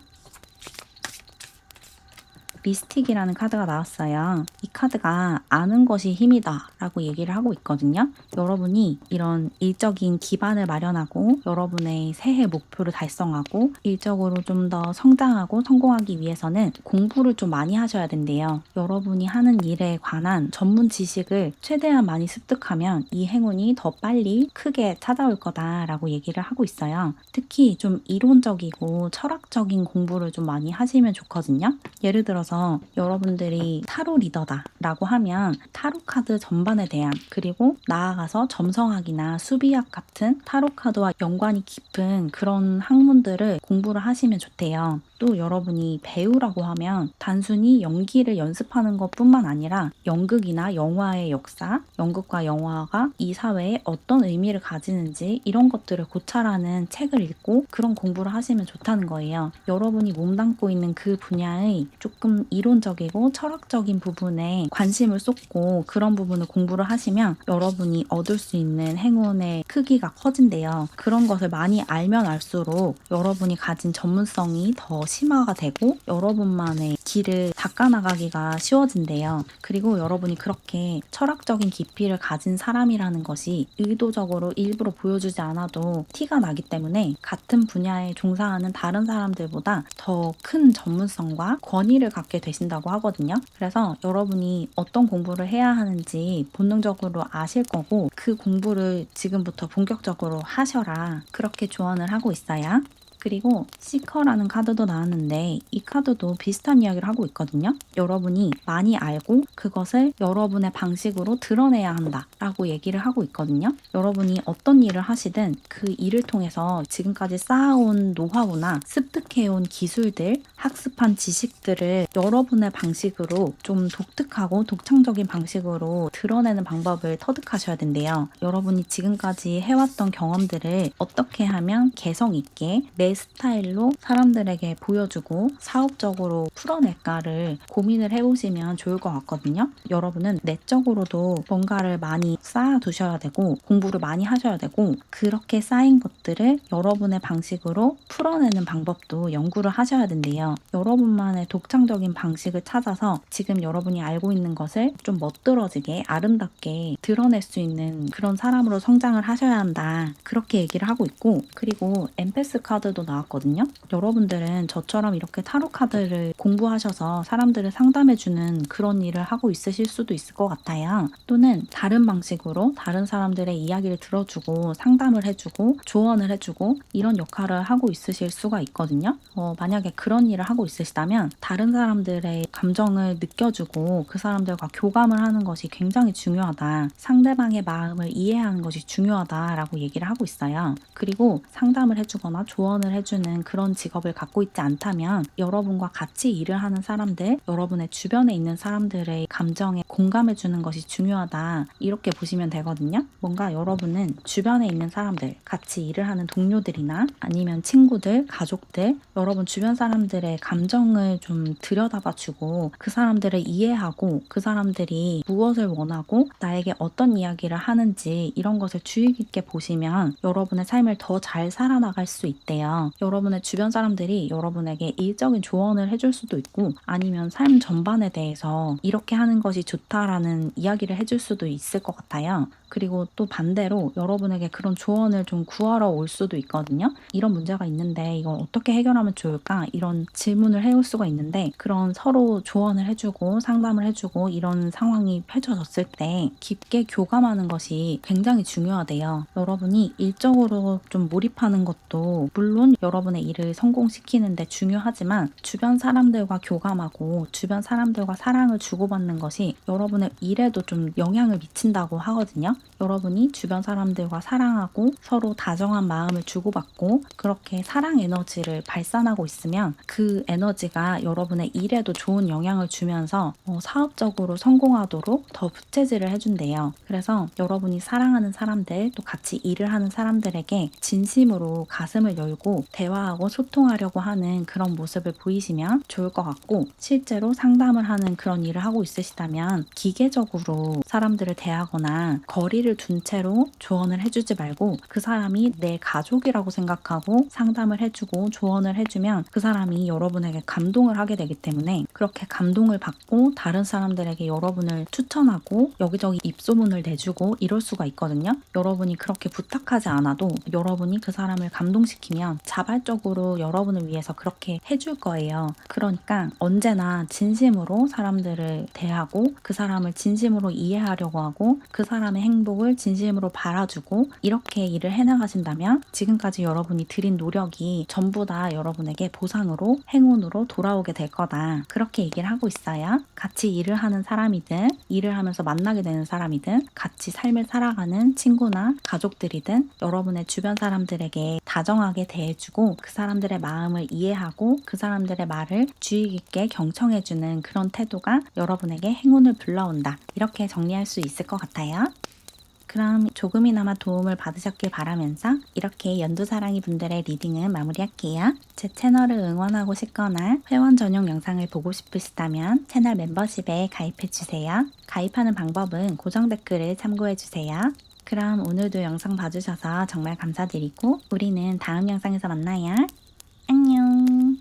미스틱이라는 카드가 나왔어요. 이 카드가 아는 것이 힘이다 라고 얘기를 하고 있거든요. 여러분이 이런 일적인 기반을 마련하고 여러분의 새해 목표를 달성하고 일적으로 좀 더 성장하고 성공하기 위해서는 공부를 좀 많이 하셔야 된대요. 여러분이 하는 일에 관한 전문 지식을 최대한 많이 습득하면 이 행운이 더 빨리 크게 찾아올 거다라고 얘기를 하고 있어요. 특히 좀 이론적이고 철학적인 공부를 좀 많이 하시면 좋거든요. 예를 들어서 여러분들이 타로 리더다라고 하면 타로 카드 전반에 대한 그리고 나아가서 점성학이나 수비학 같은 타로 카드와 연관이 깊은 그런 학문들을 공부를 하시면 좋대요. 또 여러분이 배우라고 하면 단순히 연기를 연습하는 것뿐만 아니라 연극이나 영화의 역사, 연극과 영화가 이 사회에 어떤 의미를 가지는지 이런 것들을 고찰하는 책을 읽고 그런 공부를 하시면 좋다는 거예요. 여러분이 몸담고 있는 그 분야의 조금 이론적이고 철학적인 부분에 관심을 쏟고 그런 부분을 공부를 하시면 여러분이 얻을 수 있는 행운의 크기가 커진대요. 그런 것을 많이 알면 알수록 여러분이 가진 전문성이 더 심화가 되고 여러분만의 길을 닦아나가기가 쉬워진대요. 그리고 여러분이 그렇게 철학적인 깊이를 가진 사람이라는 것이 의도적으로 일부러 보여주지 않아도 티가 나기 때문에 같은 분야에 종사하는 다른 사람들보다 더 큰 전문성과 권위를 갖게 되신다고 하거든요. 그래서 여러분이 어떤 공부를 해야 하는지 본능적으로 아실 거고 그 공부를 지금부터 본격적으로 하셔라. 그렇게 조언을 하고 있어요. 그리고 시커라는 카드도 나왔는데 이 카드도 비슷한 이야기를 하고 있거든요. 여러분이 많이 알고 그것을 여러분의 방식으로 드러내야 한다라고 얘기를 하고 있거든요. 여러분이 어떤 일을 하시든 그 일을 통해서 지금까지 쌓아온 노하우나 습득해온 기술들, 학습한 지식들을 여러분의 방식으로 좀 독특하고 독창적인 방식으로 드러내는 방법을 터득하셔야 된대요. 여러분이 지금까지 해왔던 경험들을 어떻게 하면 개성 있게 내 스타일로 사람들에게 보여주고 사업적으로 풀어낼까를 고민을 해보시면 좋을 것 같거든요. 여러분은 내적으로도 뭔가를 많이 쌓아두셔야 되고 공부를 많이 하셔야 되고 그렇게 쌓인 것들을 여러분의 방식으로 풀어내는 방법도 연구를 하셔야 된대요. 여러분만의 독창적인 방식을 찾아서 지금 여러분이 알고 있는 것을 좀 멋들어지게 아름답게 드러낼 수 있는 그런 사람으로 성장을 하셔야 한다. 그렇게 얘기를 하고 있고 그리고 엠페스 카드도 나왔거든요. 여러분들은 저처럼 이렇게 타로 카드를 공부하셔서 사람들을 상담해주는 그런 일을 하고 있으실 수도 있을 것 같아요. 또는 다른 방식으로 다른 사람들의 이야기를 들어주고 상담을 해주고 조언을 해주고 이런 역할을 하고 있으실 수가 있거든요. 만약에 그런 일을 하고 있으시다면 다른 사람들의 감정을 느껴주고 그 사람들과 교감을 하는 것이 굉장히 중요하다. 상대방의 마음을 이해하는 것이 중요하다라고 얘기를 하고 있어요. 그리고 상담을 해주거나 조언을 해주는 그런 직업을 갖고 있지 않다면 여러분과 같이 일을 하는 사람들, 여러분의 주변에 있는 사람들의 감정에 공감해주는 것이 중요하다. 이렇게 보시면 되거든요. 뭔가 여러분은 주변에 있는 사람들, 같이 일을 하는 동료들이나 아니면 친구들, 가족들, 여러분 주변 사람들의 감정을 좀 들여다봐주고 그 사람들을 이해하고 그 사람들이 무엇을 원하고 나에게 어떤 이야기를 하는지 이런 것을 주의 깊게 보시면 여러분의 삶을 더 잘 살아나갈 수 있대요. 여러분의 주변 사람들이 여러분에게 일적인 조언을 해줄 수도 있고 아니면 삶 전반에 대해서 이렇게 하는 것이 좋다라는 이야기를 해줄 수도 있을 것 같아요. 그리고 또 반대로 여러분에게 그런 조언을 좀 구하러 올 수도 있거든요. 이런 문제가 있는데 이걸 어떻게 해결하면 좋을까? 이런 질문을 해올 수가 있는데 그런 서로 조언을 해주고 상담을 해주고 이런 상황이 펼쳐졌을 때 깊게 교감하는 것이 굉장히 중요하대요. 여러분이 일적으로 좀 몰입하는 것도 물론 여러분의 일을 성공시키는데 중요하지만 주변 사람들과 교감하고 주변 사람들과 사랑을 주고받는 것이 여러분의 일에도 좀 영향을 미친다고 하거든요. 여러분이 주변 사람들과 사랑하고 서로 다정한 마음을 주고받고 그렇게 사랑 에너지를 발산하고 있으면 그 에너지가 여러분의 일에도 좋은 영향을 주면서 사업적으로 성공하도록 더 부채질을 해준대요. 그래서 여러분이 사랑하는 사람들 또 같이 일을 하는 사람들에게 진심으로 가슴을 열고 대화하고 소통하려고 하는 그런 모습을 보이시면 좋을 것 같고 실제로 상담을 하는 그런 일을 하고 있으시다면 기계적으로 사람들을 대하거나 거리 거리를 둔 채로 조언을 해주지 말고 그 사람이 내 가족이라고 생각하고 상담을 해주고 조언을 해주면 그 사람이 여러분에게 감동을 하게 되기 때문에 그렇게 감동을 받고 다른 사람들에게 여러분을 추천하고 여기저기 입소문을 내주고 이럴 수가 있거든요. 여러분이 그렇게 부탁하지 않아도 여러분이 그 사람을 감동시키면 자발적으로 여러분을 위해서 그렇게 해줄 거예요. 그러니까 언제나 진심으로 사람들을 대하고 그 사람을 진심으로 이해하려고 하고 그 사람의 행복을 진심으로 바라주고 이렇게 일을 해나가신다면 지금까지 여러분이 들인 노력이 전부 다 여러분에게 보상으로 행운으로 돌아오게 될 거다. 그렇게 얘기를 하고 있어요. 같이 일을 하는 사람이든 일을 하면서 만나게 되는 사람이든 같이 삶을 살아가는 친구나 가족들이든 여러분의 주변 사람들에게 다정하게 대해주고 그 사람들의 마음을 이해하고 그 사람들의 말을 주의 깊게 경청해주는 그런 태도가 여러분에게 행운을 불러온다. 이렇게 정리할 수 있을 것 같아요. 그럼 조금이나마 도움을 받으셨길 바라면서 이렇게 연두사랑이 분들의 리딩은 마무리할게요. 제 채널을 응원하고 싶거나 회원 전용 영상을 보고 싶으시다면 채널 멤버십에 가입해주세요. 가입하는 방법은 고정 댓글을 참고해주세요. 그럼 오늘도 영상 봐주셔서 정말 감사드리고 우리는 다음 영상에서 만나요. 안녕.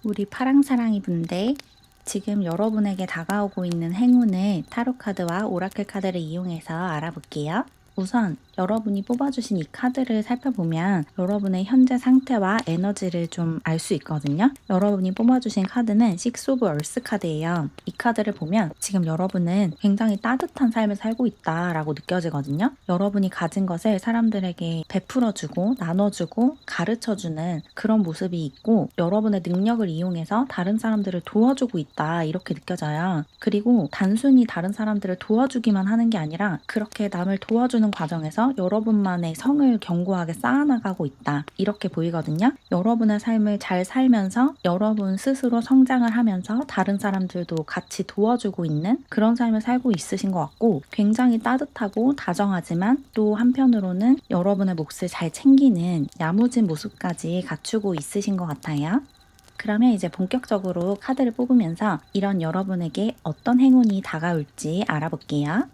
우리 파랑사랑이 분들, 지금 여러분에게 다가오고 있는 행운을 타로카드와 오라클 카드를 이용해서 알아볼게요. 우선 여러분이 뽑아주신 이 카드를 살펴보면 여러분의 현재 상태와 에너지를 좀 알 수 있거든요. 여러분이 뽑아주신 카드는 식스 오브 얼스 카드예요. 이 카드를 보면 지금 여러분은 굉장히 따뜻한 삶을 살고 있다라고 느껴지거든요. 여러분이 가진 것을 사람들에게 베풀어주고 나눠주고 가르쳐주는 그런 모습이 있고 여러분의 능력을 이용해서 다른 사람들을 도와주고 있다 이렇게 느껴져요. 그리고 단순히 다른 사람들을 도와주기만 하는 게 아니라 그렇게 남을 도와주는 과정에서 여러분만의 성을 견고하게 쌓아나가고 있다 이렇게 보이거든요. 여러분의 삶을 잘 살면서 여러분 스스로 성장을 하면서 다른 사람들도 같이 도와주고 있는 그런 삶을 살고 있으신 것 같고 굉장히 따뜻하고 다정하지만 또 한편으로는 여러분의 몫을 잘 챙기는 야무진 모습까지 갖추고 있으신 것 같아요. 그러면 이제 본격적으로 카드를 뽑으면서 이런 여러분에게 어떤 행운이 다가올지 알아볼게요.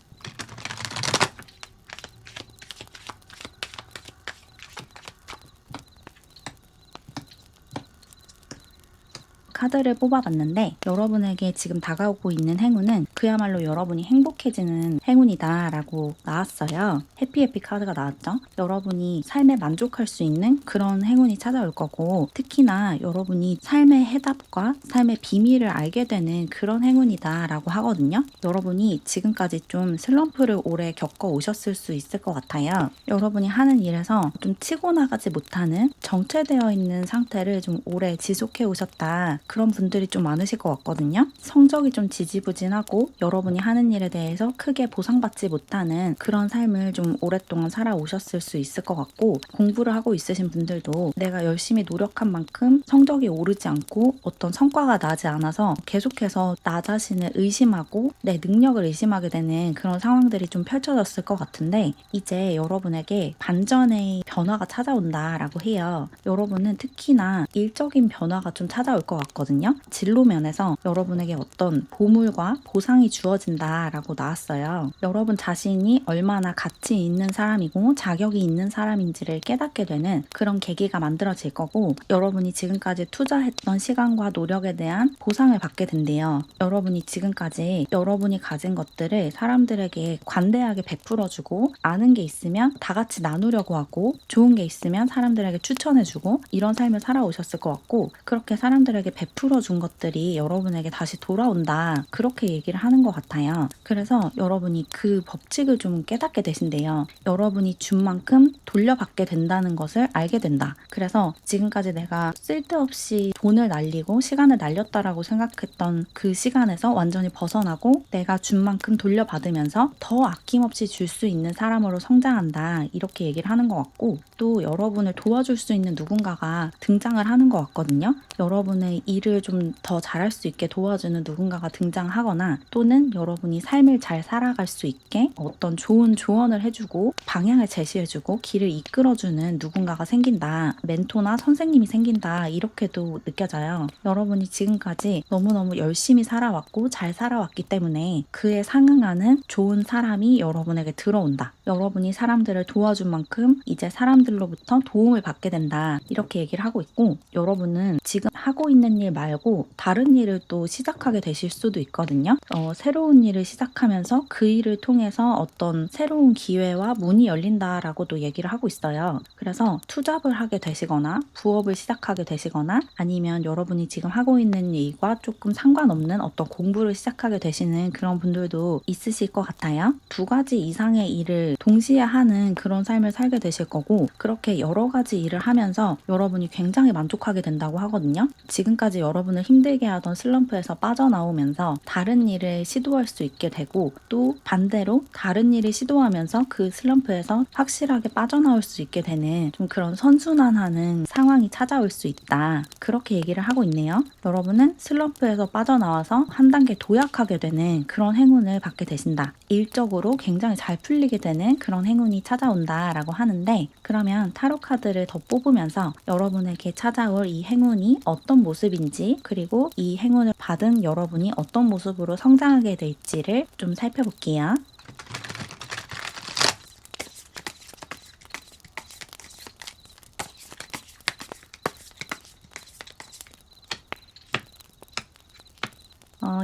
카드를 뽑아봤는데 여러분에게 지금 다가오고 있는 행운은 그야말로 여러분이 행복해지는 행운이다 라고 나왔어요. 해피해피 카드가 나왔죠. 여러분이 삶에 만족할 수 있는 그런 행운이 찾아올 거고 특히나 여러분이 삶의 해답과 삶의 비밀을 알게 되는 그런 행운이다 라고 하거든요. 여러분이 지금까지 좀 슬럼프를 오래 겪어 오셨을 수 있을 것 같아요. 여러분이 하는 일에서 좀 치고 나가지 못하는 정체되어 있는 상태를 좀 오래 지속해 오셨다. 그런 분들이 좀 많으실 것 같거든요. 성적이 좀 지지부진하고 여러분이 하는 일에 대해서 크게 보상받지 못하는 그런 삶을 좀 오랫동안 살아오셨을 수 있을 것 같고 공부를 하고 있으신 분들도 내가 열심히 노력한 만큼 성적이 오르지 않고 어떤 성과가 나지 않아서 계속해서 나 자신을 의심하고 내 능력을 의심하게 되는 그런 상황들이 좀 펼쳐졌을 것 같은데 이제 여러분에게 반전의 변화가 찾아온다라고 해요. 여러분은 특히나 일적인 변화가 좀 찾아올 것 같거든요. 진로 면에서 여러분에게 어떤 보물과 보상이 주어진다라고 나왔어요. 여러분 자신이 얼마나 가치 있는 사람이고 자격이 있는 사람인지를 깨닫게 되는 그런 계기가 만들어질 거고 여러분이 지금까지 투자했던 시간과 노력에 대한 보상을 받게 된대요. 여러분이 지금까지 여러분이 가진 것들을 사람들에게 관대하게 베풀어주고 아는 게 있으면 다 같이 나누려고 하고 좋은 게 있으면 사람들에게 추천해주고 이런 삶을 살아오셨을 것 같고 그렇게 사람들에게 베풀어준 것들이 여러분에게 다시 돌아온다 그렇게 얘기를 하는 것 같아요. 그래서 여러분이 그 법칙을 좀 깨닫게 되신대요. 여러분이 준 만큼 돌려받게 된다는 것을 알게 된다. 그래서 지금까지 내가 쓸데없이 돈을 날리고 시간을 날렸다라고 생각했던 그 시간에서 완전히 벗어나고 내가 준 만큼 돌려받으면서 더 아낌없이 줄 수 있는 사람으로 성장한다 이렇게 얘기를 하는 것 같고 또 여러분을 도와줄 수 있는 누군가가 등장을 하는 것 같거든요. 여러분의 일을 좀 더 잘할 수 있게 도와주는 누군가가 등장하거나 또는 여러분이 삶을 잘 살아갈 수 있게 어떤 좋은 조언을 해주고 방향을 제시해주고 길을 이끌어주는 누군가가 생긴다. 멘토나 선생님이 생긴다. 이렇게도 느껴져요. 여러분이 지금까지 너무너무 열심히 살아왔고 잘 살아왔기 때문에 그에 상응하는 좋은 사람이 여러분에게 들어온다. 여러분이 사람들을 도와준 만큼 이제 사람들로부터 도움을 받게 된다. 이렇게 얘기를 하고 있고, 여러분은 지금 하고 있는 일 말고 다른 일을 또 시작하게 되실 수도 있거든요. 새로운 일을 시작하면서 그 일을 통해서 어떤 새로운 기회와 문이 열린다라고도 얘기를 하고 있어요. 그래서 투잡을 하게 되시거나 부업을 시작하게 되시거나 아니면 여러분이 지금 하고 있는 일과 조금 상관없는 어떤 공부를 시작하게 되시는 그런 분들도 있으실 것 같아요. 두 가지 이상의 일을 동시에 하는 그런 삶을 살게 되실 거고, 그렇게 여러 가지 일을 하면서 여러분이 굉장히 만족하게 된다고 하거든요. 지금까지 여러분을 힘들게 하던 슬럼프에서 빠져나오면서 다른 일을 시도할 수 있게 되고, 또 반대로 다른 일을 시도하면서 그 슬럼프에서 확실하게 빠져나올 수 있게 되는 좀 그런 선순환하는 상황이 찾아올 수 있다. 그렇게 얘기를 하고 있네요. 여러분은 슬럼프에서 빠져나와서 한 단계 도약하게 되는 그런 행운을 받게 되신다. 일적으로 굉장히 잘 풀리게 되는 그런 행운이 찾아온다라고 하는데, 그러면 타로 카드를 더 뽑으면서 여러분에게 찾아올 이 행운이 어떤 모습인지, 그리고 이 행운을 받은 여러분이 어떤 모습으로 성장하게 될지를 좀 살펴볼게요.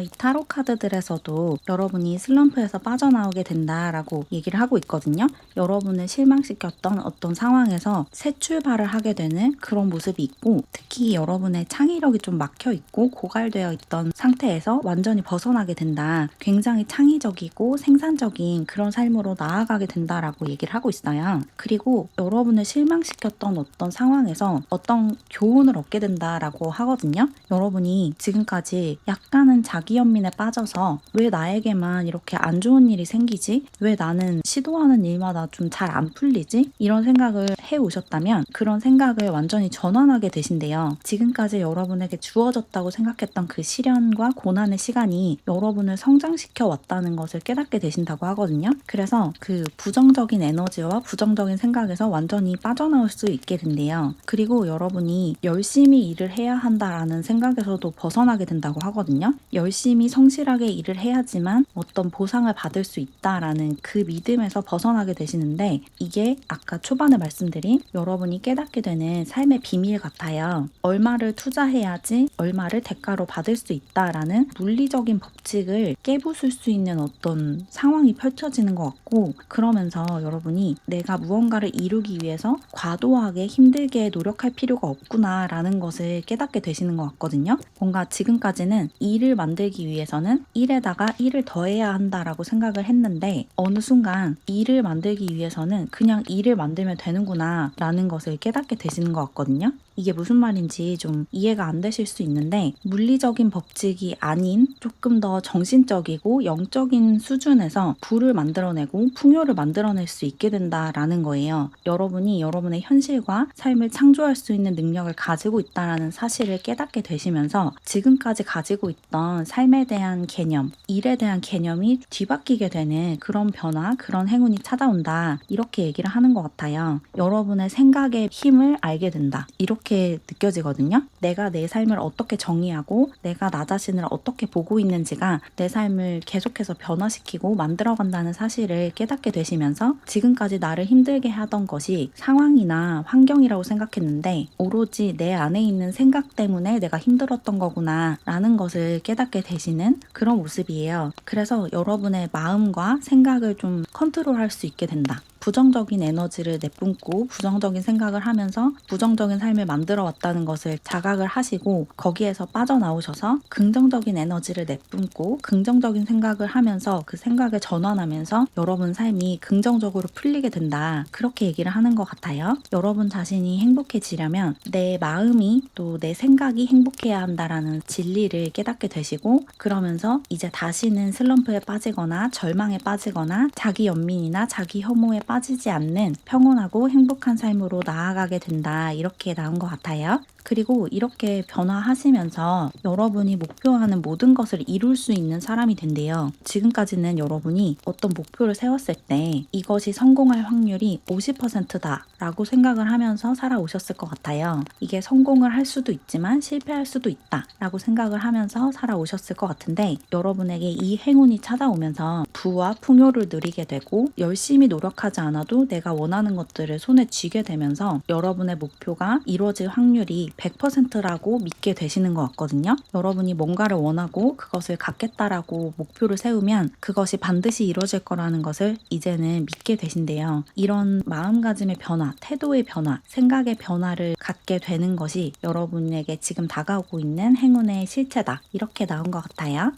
이 타로 카드들에서도 여러분이 슬럼프에서 빠져나오게 된다라고 얘기를 하고 있거든요. 여러분을 실망시켰던 어떤 상황에서 새 출발을 하게 되는 그런 모습이 있고, 특히 여러분의 창의력이 좀 막혀 있고 고갈되어 있던 상태에서 완전히 벗어나게 된다. 굉장히 창의적이고 생산적인 그런 삶으로 나아가게 된다라고 얘기를 하고 있어요. 그리고 여러분을 실망시켰던 어떤 상황에서 어떤 교훈을 얻게 된다라고 하거든요. 여러분이 지금까지 약간은 자기 연민에 빠져서 왜 나에게만 이렇게 안 좋은 일이 생기지? 왜 나는 시도하는 일마다 좀 잘 안 풀리지? 이런 생각을 해오셨다면 그런 생각을 완전히 전환하게 되신대요. 지금까지 여러분에게 주어졌다고 생각했던 그 시련과 고난의 시간이 여러분을 성장시켜 왔다는 것을 깨닫게 되신다고 하거든요. 그래서 그 부정적인 에너지와 부정적인 생각에서 완전히 빠져나올 수 있게 된대요. 그리고 여러분이 열심히 일을 해야 한다라는 생각에서도 벗어나게 된다고 하거든요. 열심히 성실하게 일을 해야지만 어떤 보상을 받을 수 있다라는 그 믿음에서 벗어나게 되시는데, 이게 아까 초반에 말씀드린 여러분이 깨닫게 되는 삶의 비밀 같아요. 얼마를 투자해야지 얼마를 대가로 받을 수 있다라는 물리적인 법칙을 깨부술 수 있는 어떤 상황이 펼쳐지는 것 같고, 그러면서 여러분이 내가 무언가를 이루기 위해서 과도하게 힘들게 노력할 필요가 없구나라는 것을 깨닫게 되시는 것 같거든요. 뭔가 지금까지는 일을 만들기 위해서는 일에다가 일을 더해야 한다라고 생각을 했는데, 어느 순간 일을 만들기 위해서는 그냥 일을 만들면 되는구나 라는 것을 깨닫게 되시는 것 같거든요. 이게 무슨 말인지 좀 이해가 안 되실 수 있는데, 물리적인 법칙이 아닌 조금 더 정신적이고 영적인 수준에서 부를 만들어내고 풍요를 만들어낼 수 있게 된다라는 거예요. 여러분이 여러분의 현실과 삶을 창조할 수 있는 능력을 가지고 있다는 사실을 깨닫게 되시면서 지금까지 가지고 있던 삶에 대한 개념, 일에 대한 개념이 뒤바뀌게 되는 그런 변화, 그런 행운이 찾아온다. 이렇게 얘기를 하는 것 같아요. 여러분의 생각의 힘을 알게 된다. 이렇게 느껴지거든요. 내가 내 삶을 어떻게 정의하고 내가 나 자신을 어떻게 보고 있는지가 내 삶을 계속해서 변화시키고 만들어간다는 사실을 깨닫게 되시면서, 지금까지 나를 힘들게 하던 것이 상황이나 환경이라고 생각했는데 오로지 내 안에 있는 생각 때문에 내가 힘들었던 거구나 라는 것을 깨닫게 되시는 그런 모습이에요. 그래서 여러분의 마음과 생각을 좀 컨트롤할 수 있게 된다. 부정적인 에너지를 내뿜고 부정적인 생각을 하면서 부정적인 삶을 만들어 왔다는 것을 자각을 하시고, 거기에서 빠져나오셔서 긍정적인 에너지를 내뿜고 긍정적인 생각을 하면서 그 생각을 전환하면서 여러분 삶이 긍정적으로 풀리게 된다. 그렇게 얘기를 하는 것 같아요. 여러분 자신이 행복해지려면 내 마음이 또 내 생각이 행복해야 한다라는 진리를 깨닫게 되시고, 그러면서 이제 다시는 슬럼프에 빠지거나 절망에 빠지거나 자기 연민이나 자기 혐오에 빠지지 않는 평온하고 행복한 삶으로 나아가게 된다. 이렇게 나온 것 같아요. 그리고 이렇게 변화하시면서 여러분이 목표하는 모든 것을 이룰 수 있는 사람이 된대요. 지금까지는 여러분이 어떤 목표를 세웠을 때 이것이 성공할 확률이 50%다 라고 생각을 하면서 살아오셨을 것 같아요. 이게 성공을 할 수도 있지만 실패할 수도 있다 라고 생각을 하면서 살아오셨을 것 같은데, 여러분에게 이 행운이 찾아오면서 부와 풍요를 누리게 되고 열심히 노력하지 않아도 내가 원하는 것들을 손에 쥐게 되면서 여러분의 목표가 이루어질 확률이 100%라고 믿게 되시는 것 같거든요. 여러분이 뭔가를 원하고 그것을 갖겠다라고 목표를 세우면 그것이 반드시 이루어질 거라는 것을 이제는 믿게 되신대요. 이런 마음가짐의 변화, 태도의 변화, 생각의 변화를 갖게 되는 것이 여러분에게 지금 다가오고 있는 행운의 실체다. 이렇게 나온 것 같아요.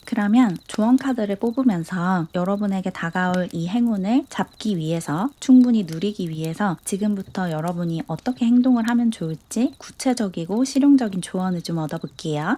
그러면 조언 카드를 뽑으면서 여러분에게 다가올 이 행운을 잡기 위해서, 충분히 누리기 위해서 지금부터 여러분이 어떻게 행동을 하면 좋을지 구체적이고 실용적인 조언을 좀 얻어볼게요.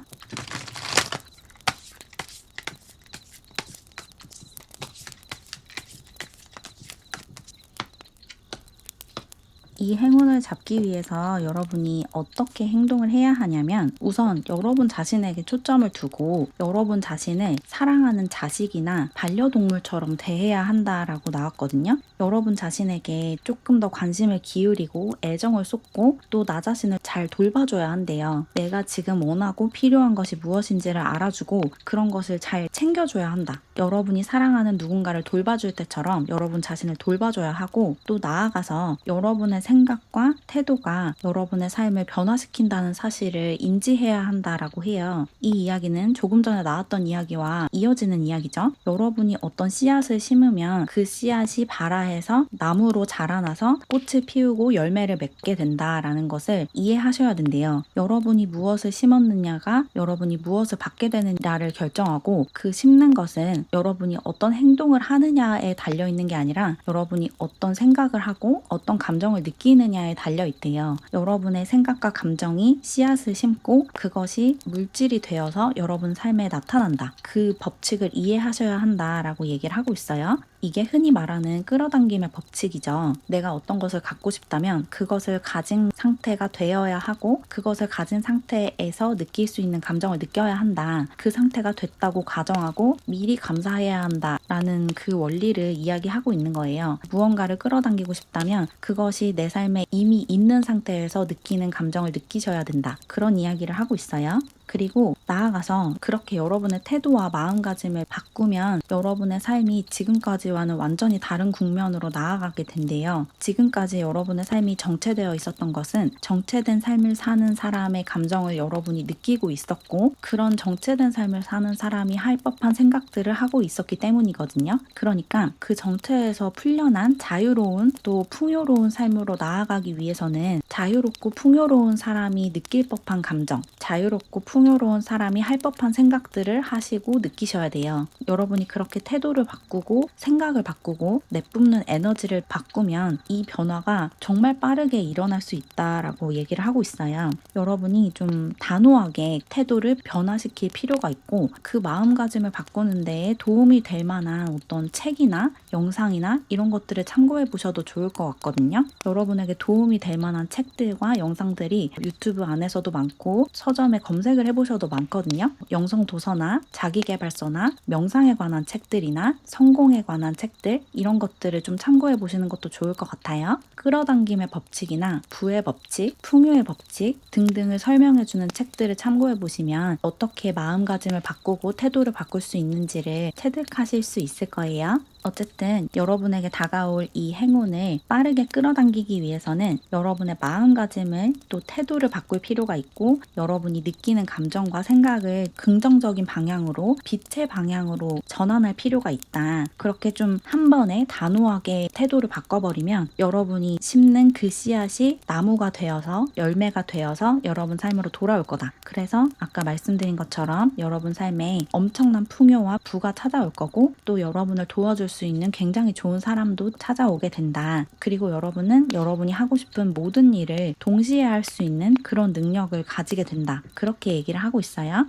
이 행운을 잡기 위해서 여러분이 어떻게 행동을 해야 하냐면, 우선 여러분 자신에게 초점을 두고 여러분 자신을 사랑하는 자식이나 반려동물처럼 대해야 한다라고 나왔거든요. 여러분 자신에게 조금 더 관심을 기울이고 애정을 쏟고 또 나 자신을 잘 돌봐줘야 한대요. 내가 지금 원하고 필요한 것이 무엇인지를 알아주고 그런 것을 잘 챙겨줘야 한다. 여러분이 사랑하는 누군가를 돌봐줄 때처럼 여러분 자신을 돌봐줘야 하고, 또 나아가서 여러분의 생각과 태도가 여러분의 삶을 변화시킨다는 사실을 인지해야 한다라고 해요. 이 이야기는 조금 전에 나왔던 이야기와 이어지는 이야기죠. 여러분이 어떤 씨앗을 심으면 그 씨앗이 발아해서 나무로 자라나서 꽃을 피우고 열매를 맺게 된다라는 것을 이해하셔야 된대요. 여러분이 무엇을 심었느냐가 여러분이 무엇을 받게 되느냐를 결정하고, 그 심는 것은 여러분이 어떤 행동을 하느냐에 달려있는 게 아니라 여러분이 어떤 생각을 하고 어떤 감정을 느끼느냐에 달려있대요. 여러분의 생각과 감정이 씨앗을 심고 그것이 물질이 되어서 여러분 삶에 나타난다. 그 법칙을 이해하셔야 한다라고 얘기를 하고 있어요. 이게 흔히 말하는 끌어당김의 법칙이죠. 내가 어떤 것을 갖고 싶다면 그것을 가진 상태가 되어야 하고, 그것을 가진 상태에서 느낄 수 있는 감정을 느껴야 한다. 그 상태가 됐다고 가정하고 미리 감사해야 한다라는 그 원리를 이야기하고 있는 거예요. 무언가를 끌어당기고 싶다면 그것이 내 삶에 이미 있는 상태에서 느끼는 감정을 느끼셔야 된다. 그런 이야기를 하고 있어요. 그리고 나아가서 그렇게 여러분의 태도와 마음가짐을 바꾸면 여러분의 삶이 지금까지와는 완전히 다른 국면으로 나아가게 된대요. 지금까지 여러분의 삶이 정체되어 있었던 것은 정체된 삶을 사는 사람의 감정을 여러분이 느끼고 있었고, 그런 정체된 삶을 사는 사람이 할 법한 생각들을 하고 있었기 때문이거든요. 그러니까 그 정체에서 풀려난 자유로운 또 풍요로운 삶으로 나아가기 위해서는 자유롭고 풍요로운 사람이 느낄 법한 감정, 자유롭고 풍요로운 사람이 할 법한 생각들을 하시고 느끼셔야 돼요. 여러분이 그렇게 태도를 바꾸고 생각을 바꾸고 내뿜는 에너지를 바꾸면 이 변화가 정말 빠르게 일어날 수 있다라고 얘기를 하고 있어요. 여러분이 좀 단호하게 태도를 변화시킬 필요가 있고, 그 마음가짐을 바꾸는 데에 도움이 될 만한 어떤 책이나 영상이나 이런 것들을 참고해 보셔도 좋을 것 같거든요. 여러분에게 도움이 될 만한 책들과 영상들이 유튜브 안에서도 많고 서점에 검색을 해보셔도 많거든요. 영성 도서나 자기계발서나 명상에 관한 책들이나 성공에 관한 책들, 이런 것들을 좀 참고해 보시는 것도 좋을 것 같아요. 끌어당김의 법칙이나 부의 법칙, 풍요의 법칙 등등을 설명해 주는 책들을 참고해 보시면 어떻게 마음가짐을 바꾸고 태도를 바꿀 수 있는지를 체득하실 수 있을 거예요. 어쨌든 여러분에게 다가올 이 행운을 빠르게 끌어당기기 위해서는 여러분의 마음가짐을 또 태도를 바꿀 필요가 있고, 여러분이 느끼는 감정과 생각을 긍정적인 방향으로, 빛의 방향으로 전환할 필요가 있다. 그렇게 좀 한 번에 단호하게 태도를 바꿔버리면 여러분이 심는 그 씨앗이 나무가 되어서 열매가 되어서 여러분 삶으로 돌아올 거다. 그래서 아까 말씀드린 것처럼 여러분 삶에 엄청난 풍요와 부가 찾아올 거고, 또 여러분을 도와줄 수 있는 굉장히 좋은 사람도 찾아오게 된다. 그리고 여러분은 여러분이 하고 싶은 모든 일을 동시에 할 수 있는 그런 능력을 가지게 된다. 그렇게 얘기를 하고 있어요.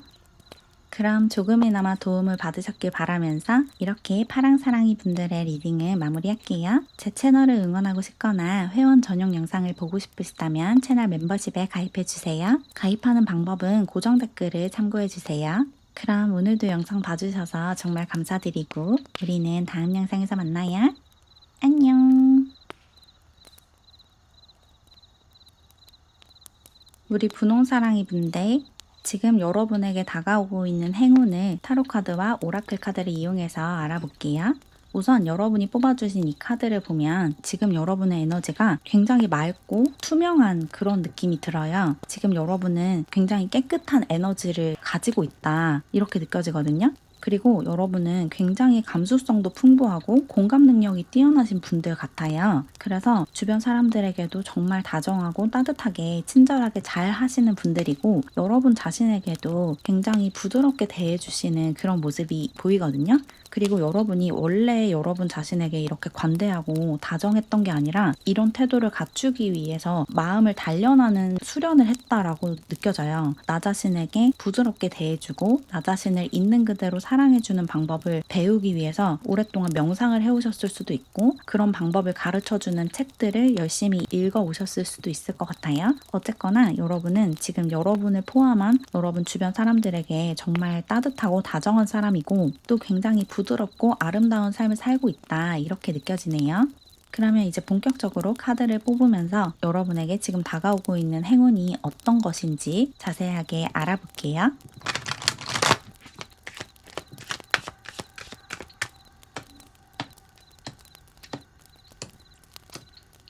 그럼 조금이나마 도움을 받으셨길 바라면서 이렇게 파랑사랑이 분들의 리딩을 마무리할게요. 제 채널을 응원하고 싶거나 회원 전용 영상을 보고 싶으시다면 채널 멤버십에 가입해주세요. 가입하는 방법은 고정 댓글을 참고해주세요. 그럼 오늘도 영상 봐주셔서 정말 감사드리고 우리는 다음 영상에서 만나요. 안녕. 우리 분홍사랑이 분들, 지금 여러분에게 다가오고 있는 행운을 타로카드와 오라클 카드를 이용해서 알아볼게요. 우선 여러분이 뽑아주신 이 카드를 보면 지금 여러분의 에너지가 굉장히 맑고 투명한 그런 느낌이 들어요. 지금 여러분은 굉장히 깨끗한 에너지를 가지고 있다, 이렇게 느껴지거든요. 그리고 여러분은 굉장히 감수성도 풍부하고 공감 능력이 뛰어나신 분들 같아요. 그래서 주변 사람들에게도 정말 다정하고 따뜻하게 친절하게 잘 하시는 분들이고, 여러분 자신에게도 굉장히 부드럽게 대해주시는 그런 모습이 보이거든요. 그리고 여러분이 원래 여러분 자신에게 이렇게 관대하고 다정했던 게 아니라 이런 태도를 갖추기 위해서 마음을 단련하는 수련을 했다라고 느껴져요. 나 자신에게 부드럽게 대해주고 나 자신을 있는 그대로 사랑해주는 방법을 배우기 위해서 오랫동안 명상을 해오셨을 수도 있고, 그런 방법을 가르쳐주는 책들을 열심히 읽어오셨을 수도 있을 것 같아요. 어쨌거나 여러분은 지금 여러분을 포함한 여러분 주변 사람들에게 정말 따뜻하고 다정한 사람이고, 또 굉장히 부드럽고 아름다운 삶을 살고 있다, 이렇게 느껴지네요. 그러면 이제 본격적으로 카드를 뽑으면서 여러분에게 지금 다가오고 있는 행운이 어떤 것인지 자세하게 알아볼게요.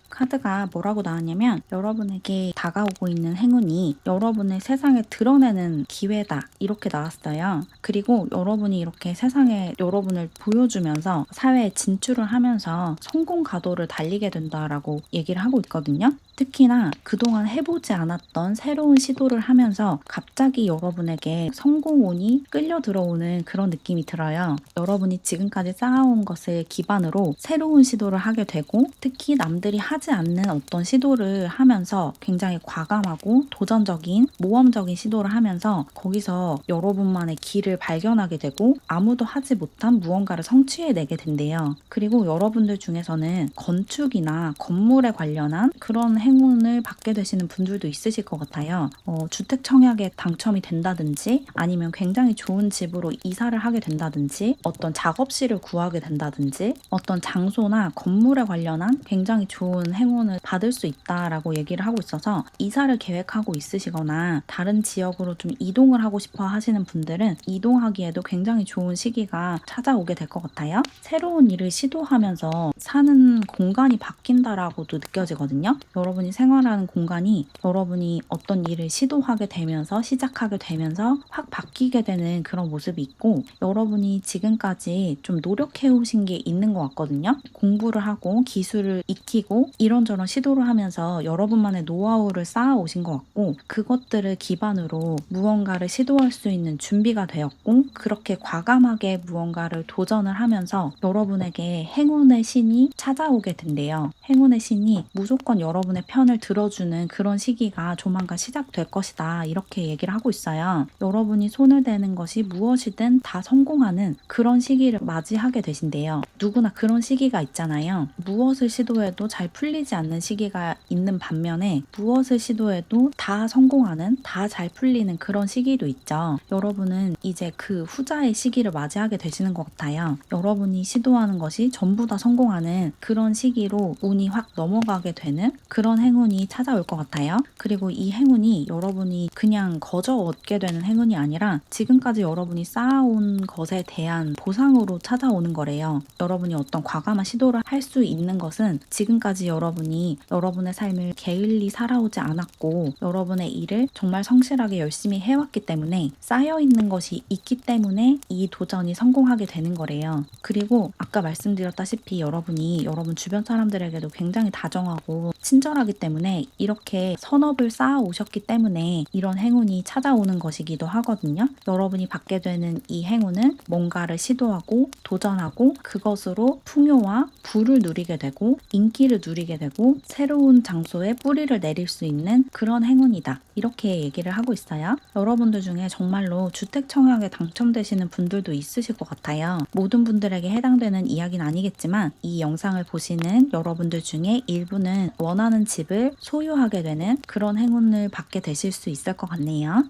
카드가 뭐라고 나왔냐면, 여러분에게 다가오고 있는 행운이 여러분의 세상에 드러내는 기회다, 이렇게 나왔어요. 그리고 여러분이 이렇게 세상에 여러분을 보여주면서 사회에 진출을 하면서 성공 가도를 달리게 된다라고 얘기를 하고 있거든요. 특히나 그동안 해보지 않았던 새로운 시도를 하면서 갑자기 여러분에게 성공운이 끌려 들어오는 그런 느낌이 들어요. 여러분이 지금까지 쌓아온 것을 기반으로 새로운 시도를 하게 되고, 특히 남들이 하지 않는 어떤 시도를 하면서 굉장히 과감하고 도전적인 모험적인 시도를 하면서 거기서 여러분만의 길을 발견하게 되고 아무도 하지 못한 무언가를 성취해내게 된대요. 그리고 여러분들 중에서는 건축이나 건물에 관련한 그런 행운을 받게 되시는 분들도 있으실 것 같아요. 주택 청약에 당첨이 된다든지, 아니면 굉장히 좋은 집으로 이사를 하게 된다든지, 어떤 작업실을 구하게 된다든지, 어떤 장소나 건물에 관련한 굉장히 좋은 행운을 받을 수 있다라고 얘기를 하고 있어서, 이사를 계획하고 있으시거나 다른 지역으로 좀 이동을 하고 싶어 하시는 분들은 이동하기에도 굉장히 좋은 시기가 찾아오게 될 것 같아요. 새로운 일을 시도하면서 사는 공간이 바뀐다라고도 느껴지거든요. 여러분이 생활하는 공간이 여러분이 어떤 일을 시도하게 되면서 시작하게 되면서 확 바뀌게 되는 그런 모습이 있고, 여러분이 지금까지 좀 노력해 오신 게 있는 것 같거든요. 공부를 하고 기술을 익히고 이런저런 시도를 하면서 여러분만의 노하우를 쌓아 오신 것 같고, 그것들을 기반으로 무언가를 시도할 수 있는 준비가 되었고, 그렇게 과감하게 무언가를 도전을 하면서 여러분에게 행운의 신이 찾아오게 된대요. 행운의 신이 무조건 여러분의 편을 들어주는 그런 시기가 조만간 시작될 것이다, 이렇게 얘기를 하고 있어요. 여러분이 손을 대는 것이 무엇이든 다 성공하는 그런 시기를 맞이하게 되신대요. 누구나 그런 시기가 있잖아요. 무엇을 시도해도 잘 풀리지 않는 시기가 있는 반면에 무엇을 시도해도 다 성공하는, 다 잘 풀리는 그런 시기도 있죠. 여러분은 이제 그 후자의 시기를 맞이하게 되시는 것 같아요. 여러분이 시도하는 것이 전부 다 성공하는 그런 시기로 운이 확 넘어가게 되는 그런 행운이 찾아올 것 같아요. 그리고 이 행운이 여러분이 그냥 거저 얻게 되는 행운이 아니라 지금까지 여러분이 쌓아온 것에 대한 보상으로 찾아오는 거래요. 여러분이 어떤 과감한 시도를 할 수 있는 것은 지금까지 여러분이 여러분의 삶을 게을리 살아오지 않았고, 여러분의 일을 정말 성실하게 열심히 해왔기 때문에 쌓여있는 것이 있기 때문에 이 도전이 성공하게 되는 거래요. 그리고 아까 말씀드렸다시피 여러분이 여러분 주변 사람들에게도 굉장히 다정하고 친절한 친절하기 때문에 이렇게 선업을 쌓아 오셨기 때문에 이런 행운이 찾아오는 것이기도 하거든요. 여러분이 받게 되는 이 행운은 뭔가를 시도하고 도전하고 그것으로 풍요와 부를 누리게 되고 인기를 누리게 되고 새로운 장소에 뿌리를 내릴 수 있는 그런 행운이다. 이렇게 얘기를 하고 있어요. 여러분들 중에 정말로 주택 청약에 당첨되시는 분들도 있으실 것 같아요. 모든 분들에게 해당되는 이야기는 아니겠지만 이 영상을 보시는 여러분들 중에 일부는 원하는 집을 소유하게 되는 그런 행운을 받게 되실 수 있을 것 같네요.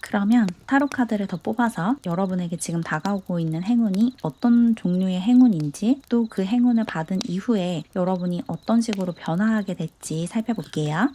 그러면 타로 카드를 더 뽑아서 여러분에게 지금 다가오고 있는 행운이 어떤 종류의 행운인지 또 그 행운을 받은 이후에 여러분이 어떤 식으로 변화하게 될지 살펴볼게요.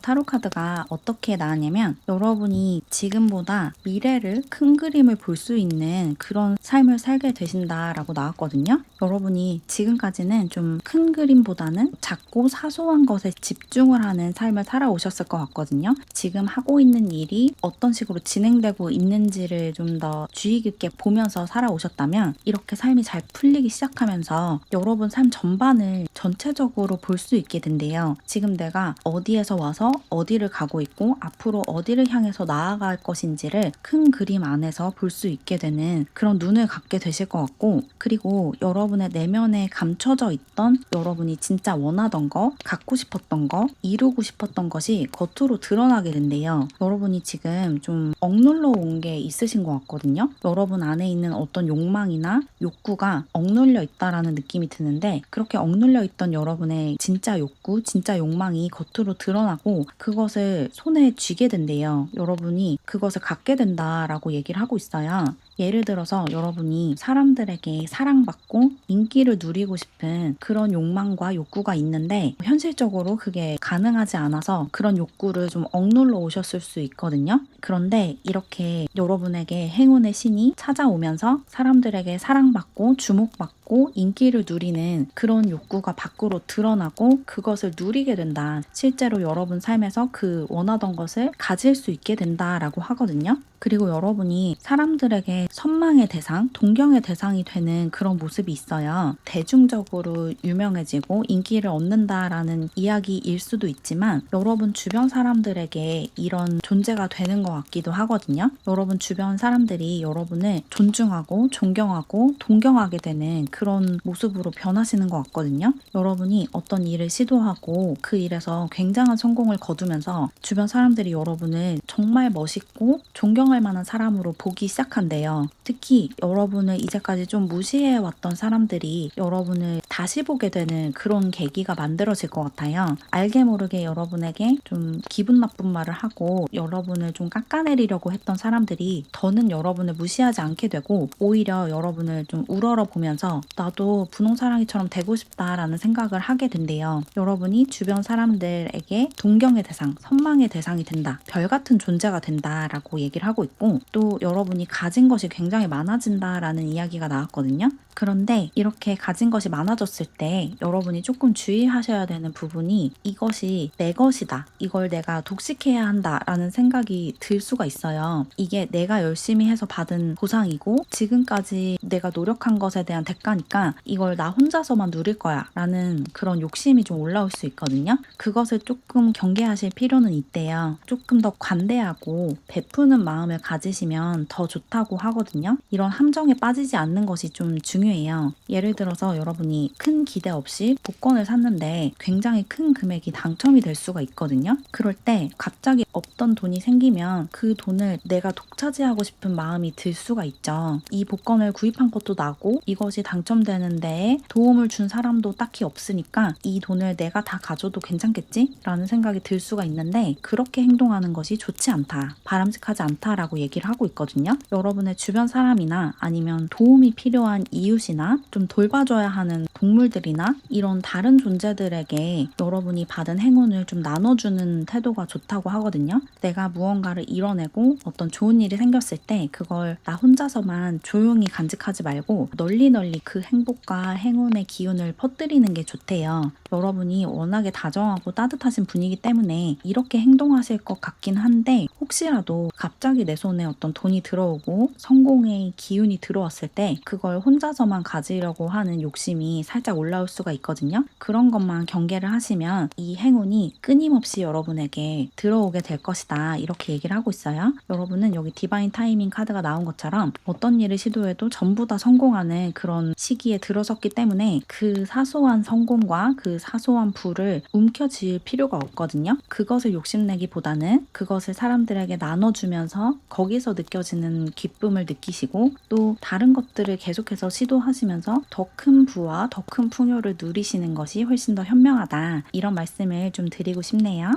타로 카드가 어떻게 나왔냐면 여러분이 지금보다 미래를 큰 그림을 볼 수 있는 그런 삶을 살게 되신다라고 나왔거든요. 여러분이 지금까지는 좀 큰 그림보다는 작고 사소한 것에 집중을 하는 삶을 살아오셨을 것 같거든요. 지금 하고 있는 일이 어떤 식으로 진행되고 있는지를 좀 더 주의 깊게 보면서 살아오셨다면 이렇게 삶이 잘 풀리기 시작하면서 여러분 삶 전반을 전체적으로 볼 수 있게 된대요. 지금 내가 어디에서 와서 어디를 가고 있고 앞으로 어디를 향해서 나아갈 것인지를 큰 그림 안에서 볼 수 있게 되는 그런 눈을 갖게 되실 것 같고, 그리고 여러분의 내면에 감춰져 있던 여러분이 진짜 원하던 거, 갖고 싶었던 거, 이루고 싶었던 것이 겉으로 드러나게 된대요. 여러분이 지금 좀 억눌러 온 게 있으신 것 같거든요. 여러분 안에 있는 어떤 욕망이나 욕구가 억눌려 있다라는 느낌이 드는데, 그렇게 억눌려 있던 여러분의 진짜 욕구, 진짜 욕망이 겉으로 드러나고 그것을 손에 쥐게 된대요. 여러분이 그것을 갖게 된다라고 얘기를 하고 있어요. 예를 들어서 여러분이 사람들에게 사랑받고 인기를 누리고 싶은 그런 욕망과 욕구가 있는데 현실적으로 그게 가능하지 않아서 그런 욕구를 좀 억눌러 오셨을 수 있거든요. 그런데 이렇게 여러분에게 행운의 신이 찾아오면서 사람들에게 사랑받고 주목받고 인기를 누리는 그런 욕구가 밖으로 드러나고 그것을 누리게 된다. 실제로 여러분 삶에서 그 원하던 것을 가질 수 있게 된다라고 하거든요. 그리고 여러분이 사람들에게 선망의 대상, 동경의 대상이 되는 그런 모습이 있어요. 대중적으로 유명해지고 인기를 얻는다라는 이야기일 수도 있지만 여러분 주변 사람들에게 이런 존재가 되는 것 같기도 하거든요. 여러분 주변 사람들이 여러분을 존중하고 존경하고 동경하게 되는 그런 모습으로 변하시는 것 같거든요. 여러분이 어떤 일을 시도하고 그 일에서 굉장한 성공을 거두면서 주변 사람들이 여러분을 정말 멋있고 존경할 만한 사람으로 보기 시작한대요. 특히 여러분을 이제까지 좀 무시해왔던 사람들이 여러분을 다시 보게 되는 그런 계기가 만들어질 것 같아요. 알게 모르게 여러분에게 좀 기분 나쁜 말을 하고 여러분을 좀 깎아내리려고 했던 사람들이 더는 여러분을 무시하지 않게 되고 오히려 여러분을 좀 우러러 보면서 나도 분홍사랑이처럼 되고 싶다라는 생각을 하게 된대요. 여러분이 주변 사람들에게 동경의 대상, 선망의 대상이 된다. 별 같은 존재가 된다라고 얘기를 하고 있고, 또 여러분이 가진 것이 굉장히 많아진다라는 이야기가 나왔거든요. 그런데 이렇게 가진 것이 많아졌을 때 여러분이 조금 주의하셔야 되는 부분이 이것이 내 것이다. 이걸 내가 독식해야 한다라는 생각이 들 수가 있어요. 이게 내가 열심히 해서 받은 보상이고 지금까지 내가 노력한 것에 대한 대가니까 이걸 나 혼자서만 누릴 거야 라는 그런 욕심이 좀 올라올 수 있거든요. 그것을 조금 경계하실 필요는 있대요. 조금 더 관대하고 베푸는 마음을 가지시면 더 좋다고 하거든요. 이런 함정에 빠지지 않는 것이 좀 중요해요. 예를 들어서 여러분이 큰 기대 없이 복권을 샀는데 굉장히 큰 금액이 당첨이 될 수가 있거든요. 그럴 때 갑자기 없던 돈이 생기면 그 돈을 내가 독차지하고 싶은 마음이 들 수가 있죠. 이 복권을 구입한 것도 나고 이것이 당첨되는 데에 도움을 준 사람도 딱히 없으니까 이 돈을 내가 다 가져도 괜찮겠지? 라는 생각이 들 수가 있는데 그렇게 행동하는 것이 좋지 않다. 바람직하지 않다라고 얘기를 하고 있거든요. 여러분의 주변 사람이나 아니면 도움이 필요한 이웃이나 좀 돌봐줘야 하는 동물들이나 이런 다른 존재들에게 여러분이 받은 행운을 좀 나눠주는 태도가 좋다고 하거든요. 내가 무언가를 이뤄내고 어떤 좋은 일이 생겼을 때 그걸 나 혼자서만 조용히 간직하지 말고 널리 널리 그 행복과 행운의 기운을 퍼뜨리는 게 좋대요. 여러분이 워낙에 다정하고 따뜻하신 분이기 때문에 이렇게 행동하실 것 같긴 한데 혹시라도 갑자기 내 손에 어떤 돈이 들어오고 성공의 기운이 들어왔을 때 그걸 혼자서만 가지려고 하는 욕심이 살짝 올라올 수가 있거든요. 그런 것만 경계를 하시면 이 행운이 끊임없이 여러분에게 들어오게 될 것이다. 이렇게 얘기를 하고 있어요. 여러분은 여기 디바인 타이밍 카드가 나온 것처럼 어떤 일을 시도해도 전부 다 성공하는 그런 시기에 들어섰기 때문에 그 사소한 성공과 그 사소한 부를 움켜쥘 필요가 없거든요. 그것을 욕심내기보다는 그것을 사람들에게 나눠주면서 거기서 느껴지는 기쁨을 느끼시고 또 다른 것들을 계속해서 시도하시면서 더 큰 부와 더 큰 풍요를 누리시는 것이 훨씬 더 현명하다. 이런 말씀을 좀 드리고 싶네요.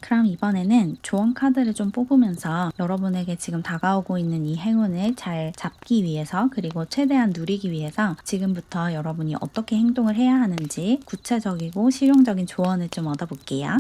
그럼 이번에는 조언 카드를 좀 뽑으면서 여러분에게 지금 다가오고 있는 이 행운을 잘 잡기 위해서 그리고 최대한 누리기 위해서 지금부터 여러분이 어떻게 행동을 해야 하는지 구체적이고 실용적인 조언을 좀 얻어볼게요.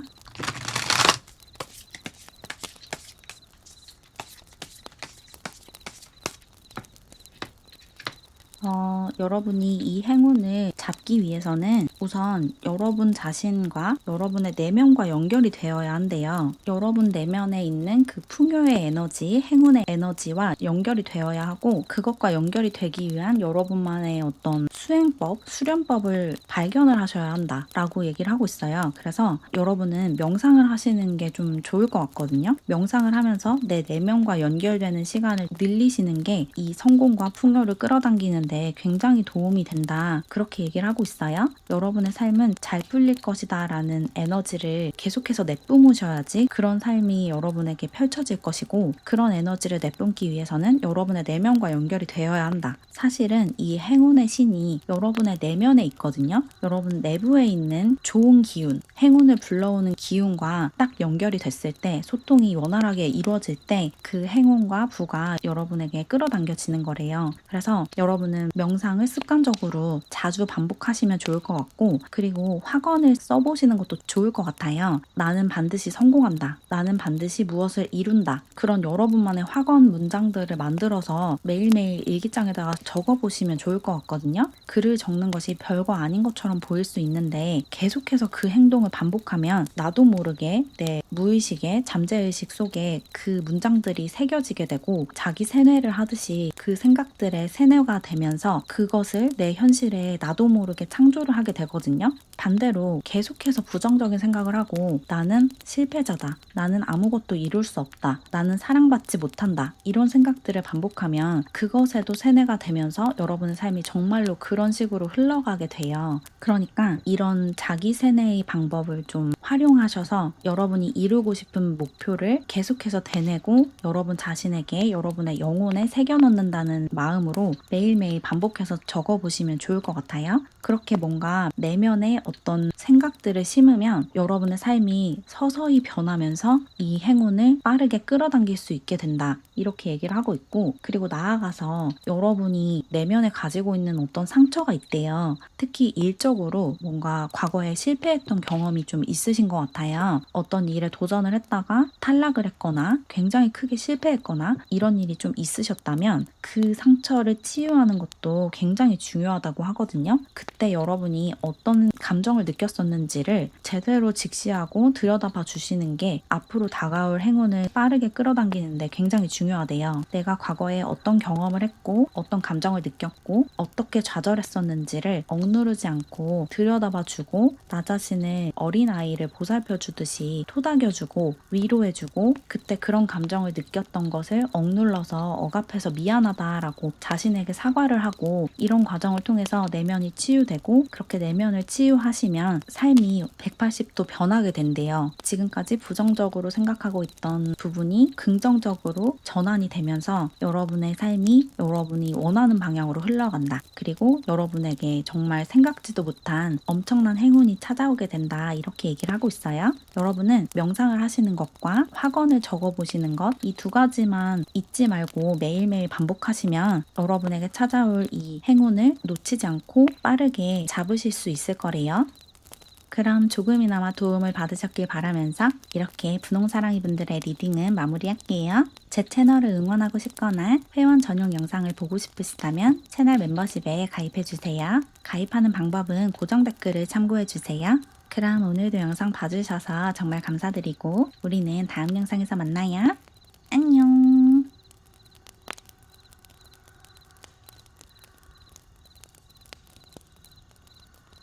여러분이 이 행운을 잡기 위해서는 우선 여러분 자신과 여러분의 내면과 연결이 되어야 한대요. 여러분 내면에 있는 그 풍요의 에너지, 행운의 에너지와 연결이 되어야 하고 그것과 연결이 되기 위한 여러분만의 어떤 수행법, 수련법을 발견을 하셔야 한다라고 얘기를 하고 있어요. 그래서 여러분은 명상을 하시는 게 좀 좋을 것 같거든요. 명상을 하면서 내 내면과 연결되는 시간을 늘리시는 게 이 성공과 풍요를 끌어당기는데 굉장히 도움이 된다. 그렇게 얘기를 하고 있어요. 여러분의 삶은 잘 풀릴 것이다 라는 에너지를 계속해서 내뿜으셔야지 그런 삶이 여러분에게 펼쳐질 것이고 그런 에너지를 내뿜기 위해서는 여러분의 내면과 연결이 되어야 한다. 사실은 이 행운의 신이 여러분의 내면에 있거든요. 여러분 내부에 있는 좋은 기운, 행운을 불러오는 기운과 딱 연결이 됐을 때 소통이 원활하게 이루어질 때 그 행운과 부가 여러분에게 끌어당겨지는 거래요. 그래서 여러분은 명상을 습관적으로 자주 반복하시면 좋을 것 같고 그리고 확언을 써보시는 것도 좋을 것 같아요. 나는 반드시 성공한다. 나는 반드시 무엇을 이룬다. 그런 여러분만의 확언 문장들을 만들어서 매일매일 일기장에다가 적어보시면 좋을 것 같거든요. 글을 적는 것이 별거 아닌 것처럼 보일 수 있는데 계속해서 그 행동을 반복하면 나도 모르게 내 무의식의 잠재의식 속에 그 문장들이 새겨지게 되고 자기 세뇌를 하듯이 그 생각들의 세뇌가 되면서 그것을 내 현실에 나도 모르게 창조를 하게 되거든요. 반대로 계속해서 부정적인 생각을 하고 나는 실패자다. 나는 아무것도 이룰 수 없다. 나는 사랑받지 못한다. 이런 생각들을 반복하면 그것에도 세뇌가 되면서 여러분의 삶이 정말로 그런 식으로 흘러가게 돼요. 그러니까 이런 자기 세뇌의 방법을 좀 활용하셔서 여러분이 이루고 싶은 목표를 계속해서 되뇌고 여러분 자신에게 여러분의 영혼에 새겨넣는다는 마음으로 매일매일 반복해서 적어보시면 좋을 것 같아요. 그렇게 뭔가 내면에 어떤 생각들을 심으면 여러분의 삶이 서서히 변하면서 이 행운을 빠르게 끌어당길 수 있게 된다. 이렇게 얘기를 하고 있고 그리고 나아가서 여러분이 내면에 가지고 있는 어떤 상처가 있대요. 특히 일적으로 뭔가 과거에 실패했던 경험이 좀 있으신 것 같아요. 어떤 일에 도전을 했다가 탈락을 했거나 굉장히 크게 실패했거나 이런 일이 좀 있으셨다면 그 상처를 치유하는 것도 굉장히 중요하다고 하거든요. 그때 여러분이 어떤 감정을 느꼈었는지를 제대로 직시하고 들여다봐 주시는 게 앞으로 다가올 행운을 빠르게 끌어당기는데 굉장히 중요하대요. 내가 과거에 어떤 경험을 했고 어떤 감정을 느꼈고 어떻게 좌절했었는지를 억누르지 않고 들여다봐 주고 나 자신을 어린아이를 보살펴 주듯이 토닥여 주고 위로해 주고 그때 그런 감정을 느꼈던 것을 억눌러서 억압해서 미안하다라고 자신에게 사과를 하고 이런 과정을 통해서 내면이 치유되고 그렇게 내면을 치유하시면 삶이 180도 변하게 된대요. 지금까지 부정적으로 생각하고 있던 부분이 긍정적으로 전환이 되면서 여러분의 삶이 여러분이 원하는 방향으로 흘러간다. 그리고 여러분에게 정말 생각지도 못한 엄청난 행운이 찾아오게 된다. 이렇게 얘기를 하고 있어요. 여러분은 명상을 하시는 것과 확언을 적어보시는 것 이 두 가지만 잊지 말고 매일매일 반복하시면 여러분에게 찾아올 이 행운을 놓치지 않고 빠르게 잡으실 수 있을 거래요. 그럼 조금이나마 도움을 받으셨길 바라면서 이렇게 분홍사랑이 분들의 리딩은 마무리할게요. 제 채널을 응원하고 싶거나 회원 전용 영상을 보고 싶으시다면 채널 멤버십에 가입해주세요. 가입하는 방법은 고정 댓글을 참고해주세요. 그럼 오늘도 영상 봐주셔서 정말 감사드리고 우리는 다음 영상에서 만나요. 안녕.